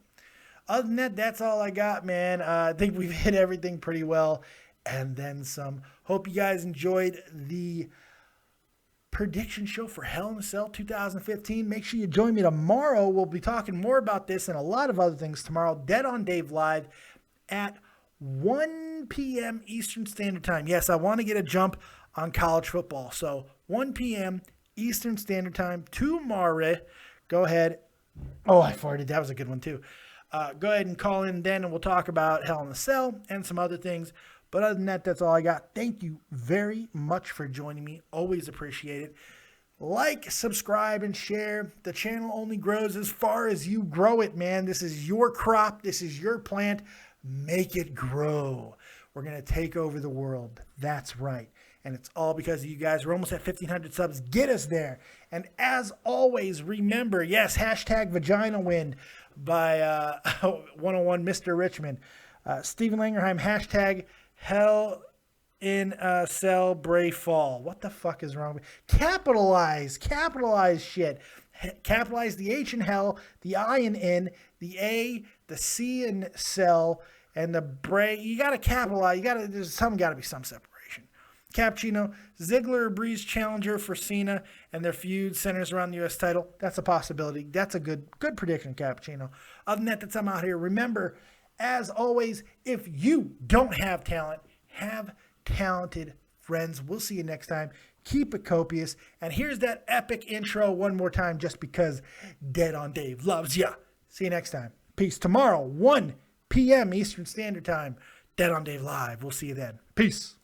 Other than that, that's all I got, man. I think we've hit everything pretty well. And then some. Hope you guys enjoyed the prediction show for Hell in a Cell 2015. Make sure you join me tomorrow. We'll be talking more about this and a lot of other things tomorrow. Dead on Dave Live at 1 p.m. Eastern Standard Time. Yes, I want to get a jump on college football. So 1 p.m. Eastern Standard Time tomorrow. Go ahead. Oh, I farted. That was a good one too. Go ahead and call in then, and we'll talk about Hell in a Cell and some other things. But other than that, that's all I got. Thank you very much for joining me. Always appreciate it. Like, subscribe, and share. The channel only grows as far as you grow it, man. This is your crop. This is your plant. Make it grow. We're going to take over the world. That's right. And it's all because of you guys. We're almost at 1,500 subs. Get us there. And as always, remember, yes, hashtag Vagina Wind by 101 Mr. Richmond. Stephen Langerheim, hashtag Hell in a Cell Bray Fall. What the fuck is wrong with capitalize shit. Capitalize the H in hell, the I in N, the A, the C in cell, and the Bray. You gotta capitalize. There's gotta be some separation. Cappuccino, Ziggler, Breeze challenger for Cena, and their feud centers around the U.S. title. That's a possibility. That's a good prediction, Cappuccino. Other than that, that's I'm out here. Remember, as always, if you don't have talent, have talented friends. We'll see you next time. Keep it copious. And here's that epic intro one more time just because Dead on Dave loves ya. See you next time. Peace. Tomorrow, 1 p.m. Eastern Standard Time, Dead on Dave Live. We'll see you then. Peace.